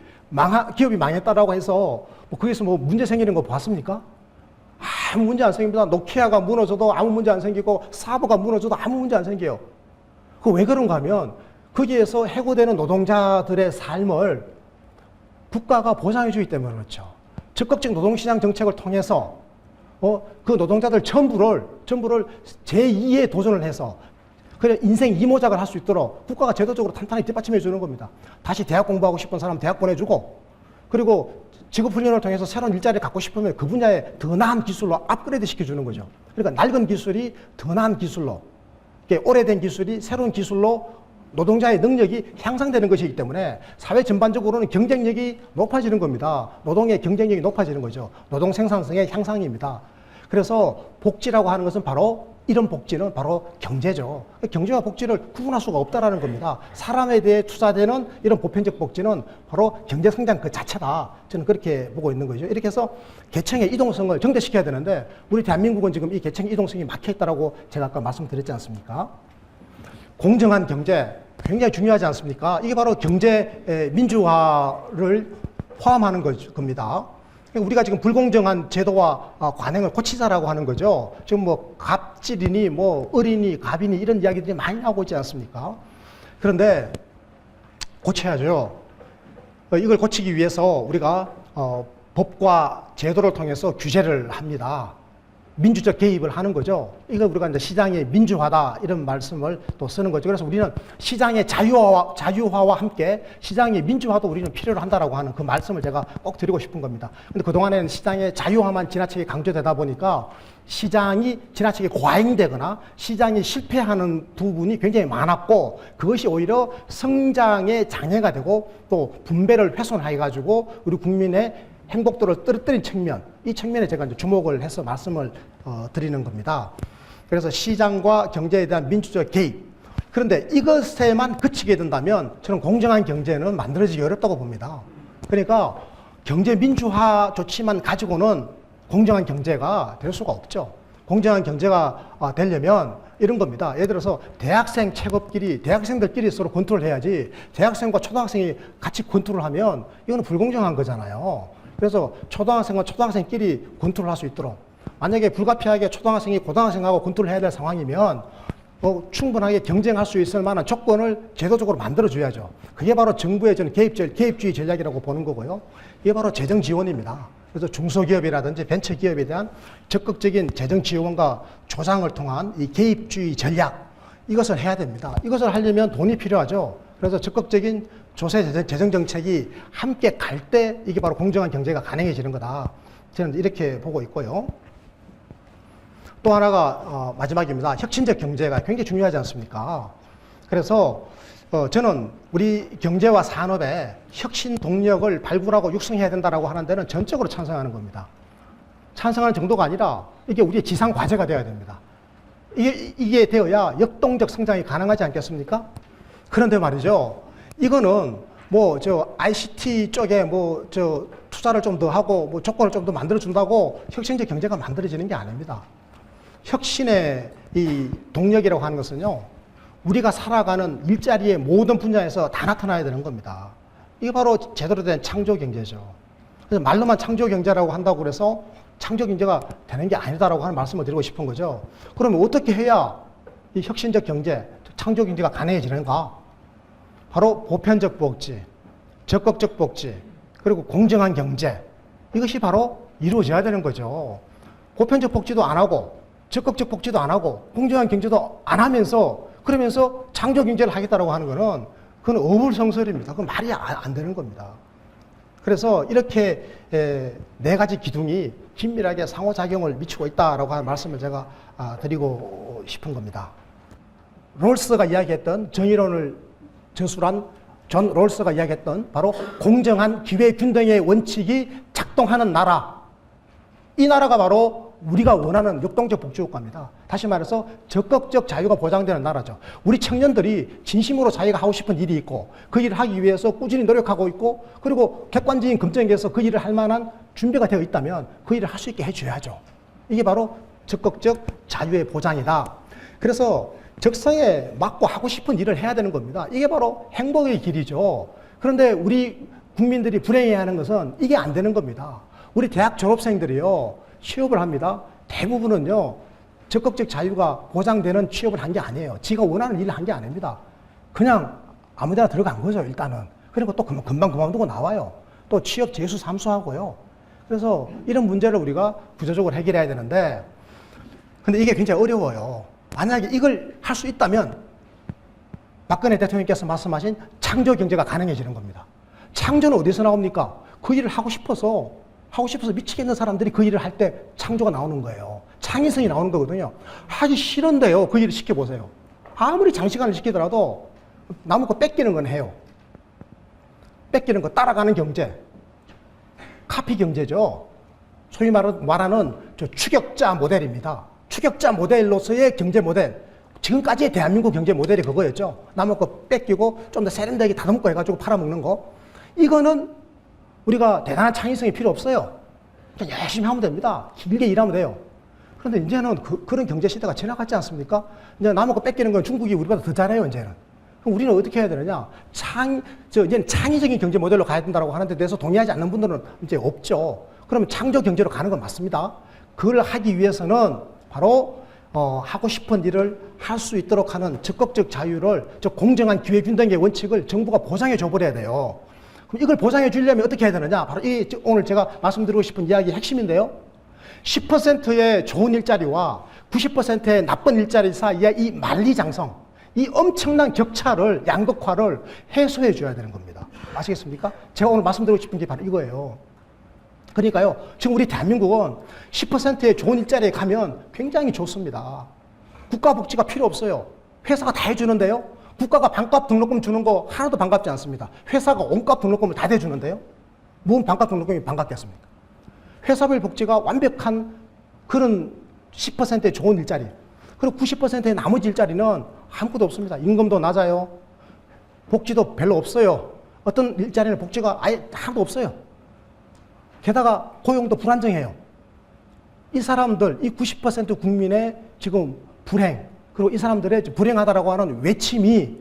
망했다라고 해서 거기서 뭐 문제 생기는 거 봤습니까? 아무 문제 안 생깁니다. 노키아가 무너져도 아무 문제 안 생기고 사브가 무너져도 아무 문제 안 생겨요. 그 왜 그런가 하면 거기에서 해고되는 노동자들의 삶을 국가가 보장해 주기 때문에 그렇죠. 적극적 노동시장 정책을 통해서 그 노동자들 전부를 제2의 도전을 해서 그래 인생 이모작을 할 수 있도록 국가가 제도적으로 탄탄히 뒷받침해 주는 겁니다. 다시 대학 공부하고 싶은 사람 대학 보내주고 그리고 직업훈련을 통해서 새로운 일자리를 갖고 싶으면 그 분야에 더 나은 기술로 업그레이드 시켜주는 거죠. 그러니까 낡은 기술이 더 나은 기술로 오래된 기술이 새로운 기술로 노동자의 능력이 향상되는 것이기 때문에 사회 전반적으로는 경쟁력이 높아지는 겁니다. 노동의 경쟁력이 높아지는 거죠. 노동 생산성의 향상입니다. 그래서 복지라고 하는 것은 바로 이런 복지는 바로 경제죠. 경제와 복지를 구분할 수가 없다라는 겁니다. 사람에 대해 투자되는 이런 보편적 복지는 바로 경제 성장 그 자체다. 저는 그렇게 보고 있는 거죠. 이렇게 해서 계층의 이동성을 정대시켜야 되는데 우리 대한민국은 지금 이 계층 이동성이 막혀 있다라고 제가 아까 말씀드렸지 않습니까? 공정한 경제 굉장히 중요하지 않습니까? 이게 바로 경제 민주화를 포함하는 겁니다. 우리가 지금 불공정한 제도와 관행을 고치자라고 하는 거죠. 지금 뭐 갑질이니 뭐 을이니 갑이니 이런 이야기들이 많이 나오고 있지 않습니까? 그런데 고쳐야죠. 이걸 고치기 위해서 우리가 법과 제도를 통해서 규제를 합니다. 민주적 개입을 하는 거죠. 이거 우리가 이제 시장의 민주화다 이런 말씀을 또 쓰는 거죠. 그래서 우리는 시장의 자유화와 함께 시장의 민주화도 우리는 필요로 한다라고 하는 그 말씀을 제가 꼭 드리고 싶은 겁니다. 근데 그동안에는 시장의 자유화만 지나치게 강조되다 보니까 시장이 지나치게 과잉되거나 시장이 실패하는 부분이 굉장히 많았고 그것이 오히려 성장의 장애가 되고 또 분배를 훼손해가지고 우리 국민의 행복도를 떨어뜨린 측면, 이 측면에 제가 이제 주목을 해서 말씀을 드리는 겁니다. 그래서 시장과 경제에 대한 민주적 개입. 그런데 이것에만 그치게 된다면 저는 공정한 경제는 만들어지기 어렵다고 봅니다. 그러니까 경제 민주화 조치만 가지고는 공정한 경제가 될 수가 없죠. 공정한 경제가 되려면 이런 겁니다. 예를 들어서 대학생들끼리 서로 권투를 해야지 대학생과 초등학생이 같이 권투를 하면 이거는 불공정한 거잖아요. 그래서 초등학생과 초등학생끼리 권투를 할 수 있도록 만약에 불가피하게 초등학생이 고등학생하고 권투를 해야 될 상황이면 충분하게 경쟁할 수 있을 만한 조건을 제도적으로 만들어줘야죠. 그게 바로 정부의 저는 개입주의 전략이라고 보는 거고요. 이게 바로 재정 지원입니다. 그래서 중소기업이라든지 벤처기업에 대한 적극적인 재정 지원과 조장을 통한 이 개입주의 전략, 이것을 해야 됩니다. 이것을 하려면 돈이 필요하죠. 그래서 적극적인 조세 재정 정책이 함께 갈 때 이게 바로 공정한 경제가 가능해지는 거다. 저는 이렇게 보고 있고요. 또 하나가 마지막입니다. 혁신적 경제가 굉장히 중요하지 않습니까? 그래서 저는 우리 경제와 산업에 혁신 동력을 발굴하고 육성해야 된다고 하는 데는 전적으로 찬성하는 겁니다. 찬성하는 정도가 아니라 이게 우리의 지상 과제가 되어야 됩니다. 이게 되어야 역동적 성장이 가능하지 않겠습니까? 그런데 말이죠. 이거는 ICT 쪽에 투자를 좀 더 하고 조건을 좀 더 만들어준다고 혁신적 경제가 만들어지는 게 아닙니다. 혁신의 이 동력이라고 하는 것은요, 우리가 살아가는 일자리의 모든 분야에서 다 나타나야 되는 겁니다. 이게 바로 제대로 된 창조 경제죠. 그래서 말로만 창조 경제라고 한다고 그래서 창조 경제가 되는 게 아니다라고 하는 말씀을 드리고 싶은 거죠. 그러면 어떻게 해야 이 혁신적 경제, 창조 경제가 가능해지는가? 바로 보편적 복지, 적극적 복지, 그리고 공정한 경제, 이것이 바로 이루어져야 되는 거죠. 보편적 복지도 안 하고 적극적 복지도 안 하고 공정한 경제도 안 하면서 그러면서 창조 경제를 하겠다라고 하는 거는 그건 어불성설입니다. 그건 말이 안 되는 겁니다. 그래서 이렇게 네 가지 기둥이 긴밀하게 상호작용을 미치고 있다라고 하는 말씀을 제가 드리고 싶은 겁니다. 롤스가 이야기했던 정의론을 저술한 존 롤스가 이야기했던 바로 공정한 기회균등의 원칙이 작동하는 나라, 이 나라가 바로 우리가 원하는 역동적 복지국가입니다. 다시 말해서 적극적 자유가 보장되는 나라죠. 우리 청년들이 진심으로 자기가 하고 싶은 일이 있고 그 일을 하기 위해서 꾸준히 노력하고 있고 그리고 객관적인 검증에서 그 일을 할 만한 준비가 되어 있다면 그 일을 할 수 있게 해줘야죠. 이게 바로 적극적 자유의 보장이다. 그래서 적성에 맞고 하고 싶은 일을 해야 되는 겁니다. 이게 바로 행복의 길이죠. 그런데 우리 국민들이 불행해하는 것은 이게 안 되는 겁니다. 우리 대학 졸업생들이요, 취업을 합니다. 대부분은요, 적극적 자유가 보장되는 취업을 한 게 아니에요. 지가 원하는 일을 한 게 아닙니다. 그냥 아무 데나 들어간 거죠, 일단은. 그리고 또 금방 그만두고 나와요. 또 취업 재수 삼수하고요. 그래서 이런 문제를 우리가 구조적으로 해결해야 되는데, 근데 이게 굉장히 어려워요. 만약에 이걸 할 수 있다면 박근혜 대통령께서 말씀하신 창조 경제가 가능해지는 겁니다. 창조는 어디서 나옵니까? 그 일을 하고 싶어서 미치겠는 사람들이 그 일을 할 때 창조가 나오는 거예요. 창의성이 나오는 거거든요. 하기 싫은데요, 그 일을 시켜보세요. 아무리 장시간을 시키더라도 남의 거 뺏기는 건 해요. 뺏기는 거 따라가는 경제. 카피 경제죠. 소위 말하는 추격자 모델입니다. 추격자 모델로서의 경제 모델. 지금까지의 대한민국 경제 모델이 그거였죠. 남의 거 뺏기고 좀 더 세련되게 다듬고 해가지고 팔아먹는 거. 이거는 우리가 대단한 창의성이 필요 없어요. 그냥 열심히 하면 됩니다. 길게 일하면 돼요. 그런데 이제는 그런 경제 시대가 지나갔지 않습니까? 이제 남의 거 뺏기는 건 중국이 우리보다 더 잘해요, 이제는. 그럼 우리는 어떻게 해야 되느냐? 이제는 창의적인 경제 모델로 가야 된다고 하는 데 대해서 동의하지 않는 분들은 이제 없죠. 그러면 창조 경제로 가는 건 맞습니다. 그걸 하기 위해서는 바로 하고 싶은 일을 할 수 있도록 하는 적극적 자유를, 공정한 기회균등의 원칙을 정부가 보장해 줘버려야 돼요. 그럼 이걸 보장해 주려면 어떻게 해야 되느냐? 바로 오늘 제가 말씀드리고 싶은 이야기의 핵심인데요. 10%의 좋은 일자리와 90%의 나쁜 일자리 사이의 이 만리장성, 이 엄청난 격차를, 양극화를 해소해 줘야 되는 겁니다. 아시겠습니까? 제가 오늘 말씀드리고 싶은 게 바로 이거예요. 그러니까요, 지금 우리 대한민국은 10%의 좋은 일자리에 가면 굉장히 좋습니다. 국가복지가 필요 없어요. 회사가 다 해주는데요. 국가가 반값 등록금 주는 거 하나도 반갑지 않습니다. 회사가 온값 등록금을 다 대주는데요. 무슨 반값 등록금이 반갑겠습니까? 회사별 복지가 완벽한 그런 10%의 좋은 일자리, 그리고 90%의 나머지 일자리는 아무것도 없습니다. 임금도 낮아요. 복지도 별로 없어요. 어떤 일자리는 복지가 아예 하나도 없어요. 게다가 고용도 불안정해요. 이 사람들, 이 90% 국민의 지금 불행, 그리고 이 사람들의 불행하다라고 하는 외침이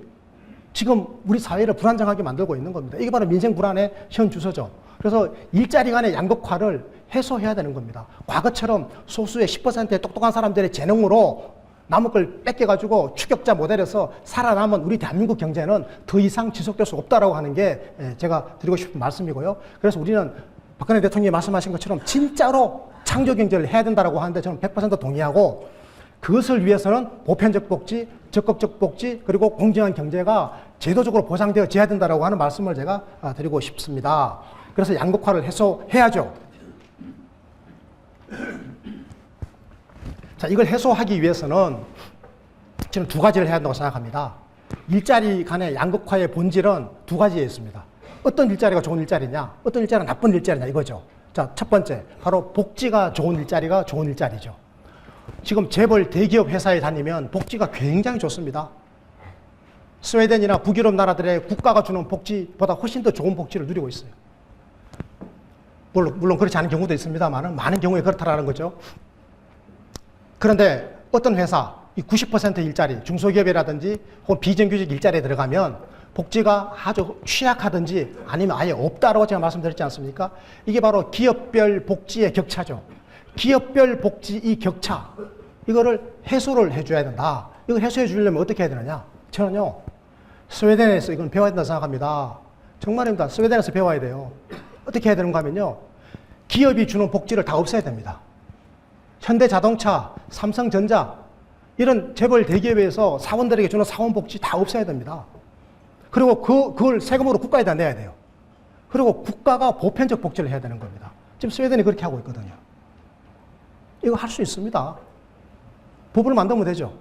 지금 우리 사회를 불안정하게 만들고 있는 겁니다. 이게 바로 민생 불안의 현 주소죠. 그래서 일자리 간의 양극화를 해소해야 되는 겁니다. 과거처럼 소수의 10%의 똑똑한 사람들의 재능으로 남의 걸 뺏겨가지고 추격자 모델에서 살아남은 우리 대한민국 경제는 더 이상 지속될 수 없다라고 하는 게 제가 드리고 싶은 말씀이고요. 그래서 우리는 박근혜 대통령이 말씀하신 것처럼 진짜로 창조 경제를 해야 된다라고 하는데 저는 100% 동의하고, 그것을 위해서는 보편적 복지, 적극적 복지, 그리고 공정한 경제가 제도적으로 보장되어져야 된다라고 하는 말씀을 제가 드리고 싶습니다. 그래서 양극화를 해소해야죠. 자, 이걸 해소하기 위해서는 저는 두 가지를 해야 한다고 생각합니다. 일자리 간의 양극화의 본질은 두 가지에 있습니다. 어떤 일자리가 좋은 일자리냐, 어떤 일자리가 나쁜 일자리냐, 이거죠. 자, 첫 번째, 바로 복지가 좋은 일자리가 좋은 일자리죠. 지금 재벌 대기업 회사에 다니면 복지가 굉장히 좋습니다. 스웨덴이나 북유럽 나라들의 국가가 주는 복지보다 훨씬 더 좋은 복지를 누리고 있어요. 물론 그렇지 않은 경우도 있습니다만 많은 경우에 그렇다라는 거죠. 그런데 어떤 회사, 이 90% 일자리, 중소기업이라든지 혹은 비정규직 일자리에 들어가면 복지가 아주 취약하든지 아니면 아예 없다라고 제가 말씀드렸지 않습니까? 이게 바로 기업별 복지의 격차죠. 기업별 복지 이 격차, 이거를 해소를 해줘야 된다. 이걸 해소해 주려면 어떻게 해야 되느냐? 저는요, 스웨덴에서 이건 배워야 된다고 생각합니다. 정말입니다. 스웨덴에서 배워야 돼요. 어떻게 해야 되는가 하면요, 기업이 주는 복지를 다 없애야 됩니다. 현대자동차, 삼성전자, 이런 재벌 대기업에서 사원들에게 주는 사원복지 다 없애야 됩니다. 그리고 그걸 세금으로 국가에다 내야 돼요. 그리고 국가가 보편적 복지를 해야 되는 겁니다. 지금 스웨덴이 그렇게 하고 있거든요. 이거 할 수 있습니다. 법을 만들면 되죠.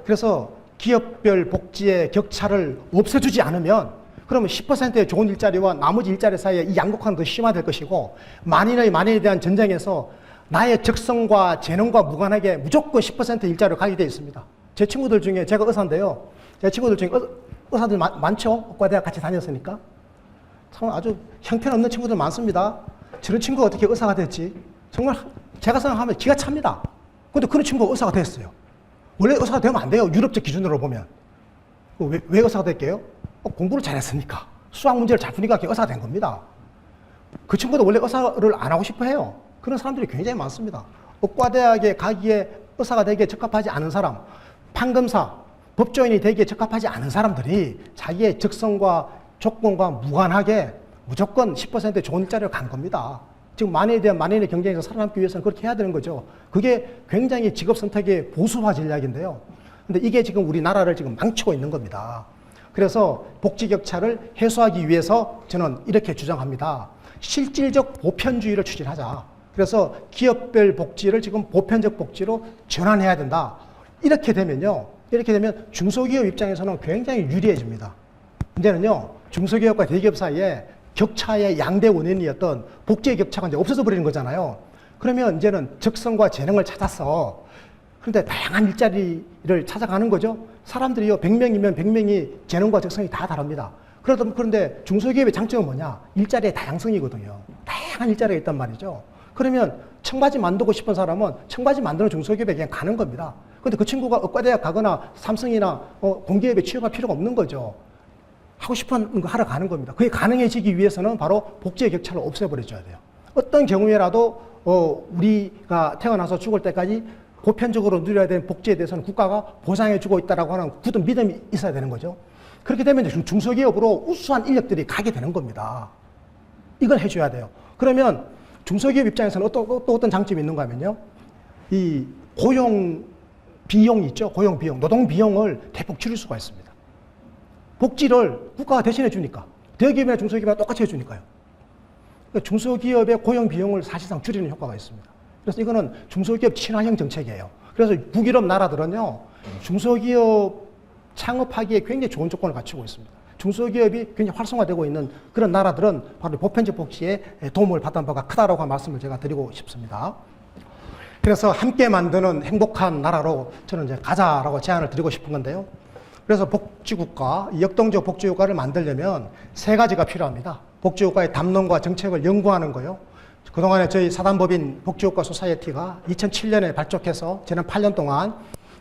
그래서 기업별 복지의 격차를 없애주지 않으면, 그러면 10%의 좋은 일자리와 나머지 일자리 사이에 이 양극화는 더 심화될 것이고, 만인에 대한 전쟁에서 나의 적성과 재능과 무관하게 무조건 10% 일자리를 가게 되어 있습니다. 제 친구들 중에, 제가 의사인데요, 제 친구들 중에 의사들 많죠? 의과대학 같이 다녔으니까. 참 아주 형편없는 친구들 많습니다. 저런 친구가 어떻게 의사가 됐지? 정말 제가 생각하면 기가 찹니다. 근데 그런 친구가 의사가 됐어요. 원래 의사가 되면 안 돼요. 유럽적 기준으로 보면. 왜 의사가 됐게요? 공부를 잘했으니까. 수학 문제를 잘 푸니까 의사가 된 겁니다. 그 친구도 원래 의사를 안 하고 싶어 해요. 그런 사람들이 굉장히 많습니다. 의과대학에 가기에 의사가 되기에 적합하지 않은 사람, 판검사, 법조인이 되기에 적합하지 않은 사람들이 자기의 적성과 조건과 무관하게 무조건 10% 좋은 일자리를 간 겁니다. 지금 만인의 경쟁에서 살아남기 위해서는 그렇게 해야 되는 거죠. 그게 굉장히 직업 선택의 보수화 전략인데요. 근데 이게 지금 우리나라를 지금 망치고 있는 겁니다. 그래서 복지 격차를 해소하기 위해서 저는 이렇게 주장합니다. 실질적 보편주의를 추진하자. 그래서 기업별 복지를 지금 보편적 복지로 전환해야 된다. 이렇게 되면 중소기업 입장에서는 굉장히 유리해집니다. 이제는요, 중소기업과 대기업 사이에 격차의 양대 원인이었던 복지의 격차가 이제 없어져 버리는 거잖아요. 그러면 이제는 적성과 재능을 찾아서, 그런데 다양한 일자리를 찾아가는 거죠. 사람들이요, 100명이면 100명이 재능과 적성이 다 다릅니다. 그런데 중소기업의 장점은 뭐냐? 일자리의 다양성이거든요. 다양한 일자리가 있단 말이죠. 그러면 청바지 만들고 싶은 사람은 청바지 만드는 중소기업에 그냥 가는 겁니다. 근데 그 친구가 의과대학 가거나 삼성이나 공기업에 취업할 필요가 없는 거죠. 하고 싶은 거 하러 가는 겁니다. 그게 가능해지기 위해서는 바로 복지의 격차를 없애버려줘야 돼요. 어떤 경우에라도 우리가 태어나서 죽을 때까지 보편적으로 누려야 되는 복지에 대해서는 국가가 보장해주고 있다고 하는 굳은 믿음이 있어야 되는 거죠. 그렇게 되면 중소기업으로 우수한 인력들이 가게 되는 겁니다. 이걸 해줘야 돼요. 그러면 중소기업 입장에서는 또 어떤 장점이 있는가 하면요, 이 고용 비용이 있죠. 고용 비용, 노동 비용을 대폭 줄일 수가 있습니다. 복지를 국가가 대신해 주니까. 대기업이나 중소기업이나 똑같이 해주니까요. 그러니까 중소기업의 고용 비용을 사실상 줄이는 효과가 있습니다. 그래서 이거는 중소기업 친화형 정책이에요. 그래서 북유럽 나라들은요, 중소기업 창업하기에 굉장히 좋은 조건을 갖추고 있습니다. 중소기업이 굉장히 활성화되고 있는 그런 나라들은 바로 보편적 복지에 도움을 받은 바가 크다라고 한 말씀을 제가 드리고 싶습니다. 그래서 함께 만드는 행복한 나라로 저는 이제 가자라고 제안을 드리고 싶은 건데요. 그래서 복지국가, 역동적 복지국가를 만들려면 세 가지가 필요합니다. 복지국가의 담론과 정책을 연구하는 거요. 그동안에 저희 사단법인 복지국가 소사이어티가 2007년에 발족해서 지난 8년 동안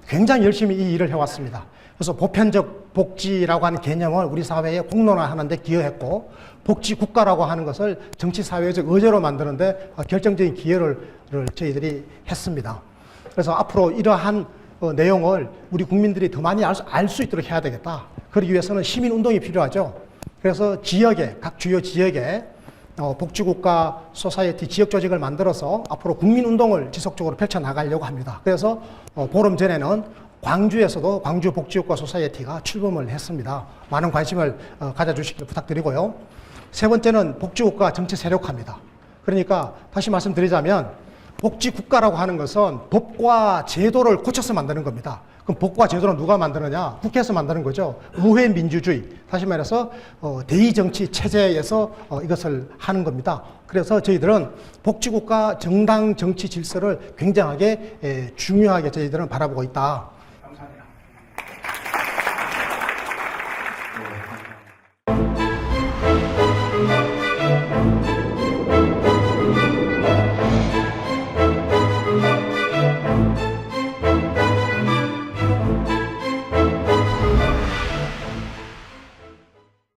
굉장히 열심히 이 일을 해왔습니다. 그래서 보편적 복지라고 하는 개념을 우리 사회에 공론화하는 데 기여했고, 복지국가라고 하는 것을 정치사회적 의제로 만드는데 결정적인 기여를 저희들이 했습니다. 그래서 앞으로 이러한 내용을 우리 국민들이 더 많이 알 수 있도록 해야 되겠다. 그러기 위해서는 시민운동이 필요하죠. 그래서 지역에, 각 주요 지역에 복지국가 소사이어티 지역 조직을 만들어서 앞으로 국민운동을 지속적으로 펼쳐나가려고 합니다. 그래서 보름 전에는 광주에서도 광주 복지국가 소사이어티가 출범을 했습니다. 많은 관심을 가져주시길 부탁드리고요. 세 번째는 복지국가 정치 세력화입니다. 그러니까 다시 말씀드리자면 복지국가라고 하는 것은 법과 제도를 고쳐서 만드는 겁니다. 그럼 법과 제도는 누가 만드느냐? 국회에서 만드는 거죠. 우회 민주주의, 다시 말해서 대의정치 체제에서 이것을 하는 겁니다. 그래서 저희들은 복지국가 정당 정치 질서를 굉장하게 중요하게 저희들은 바라보고 있다.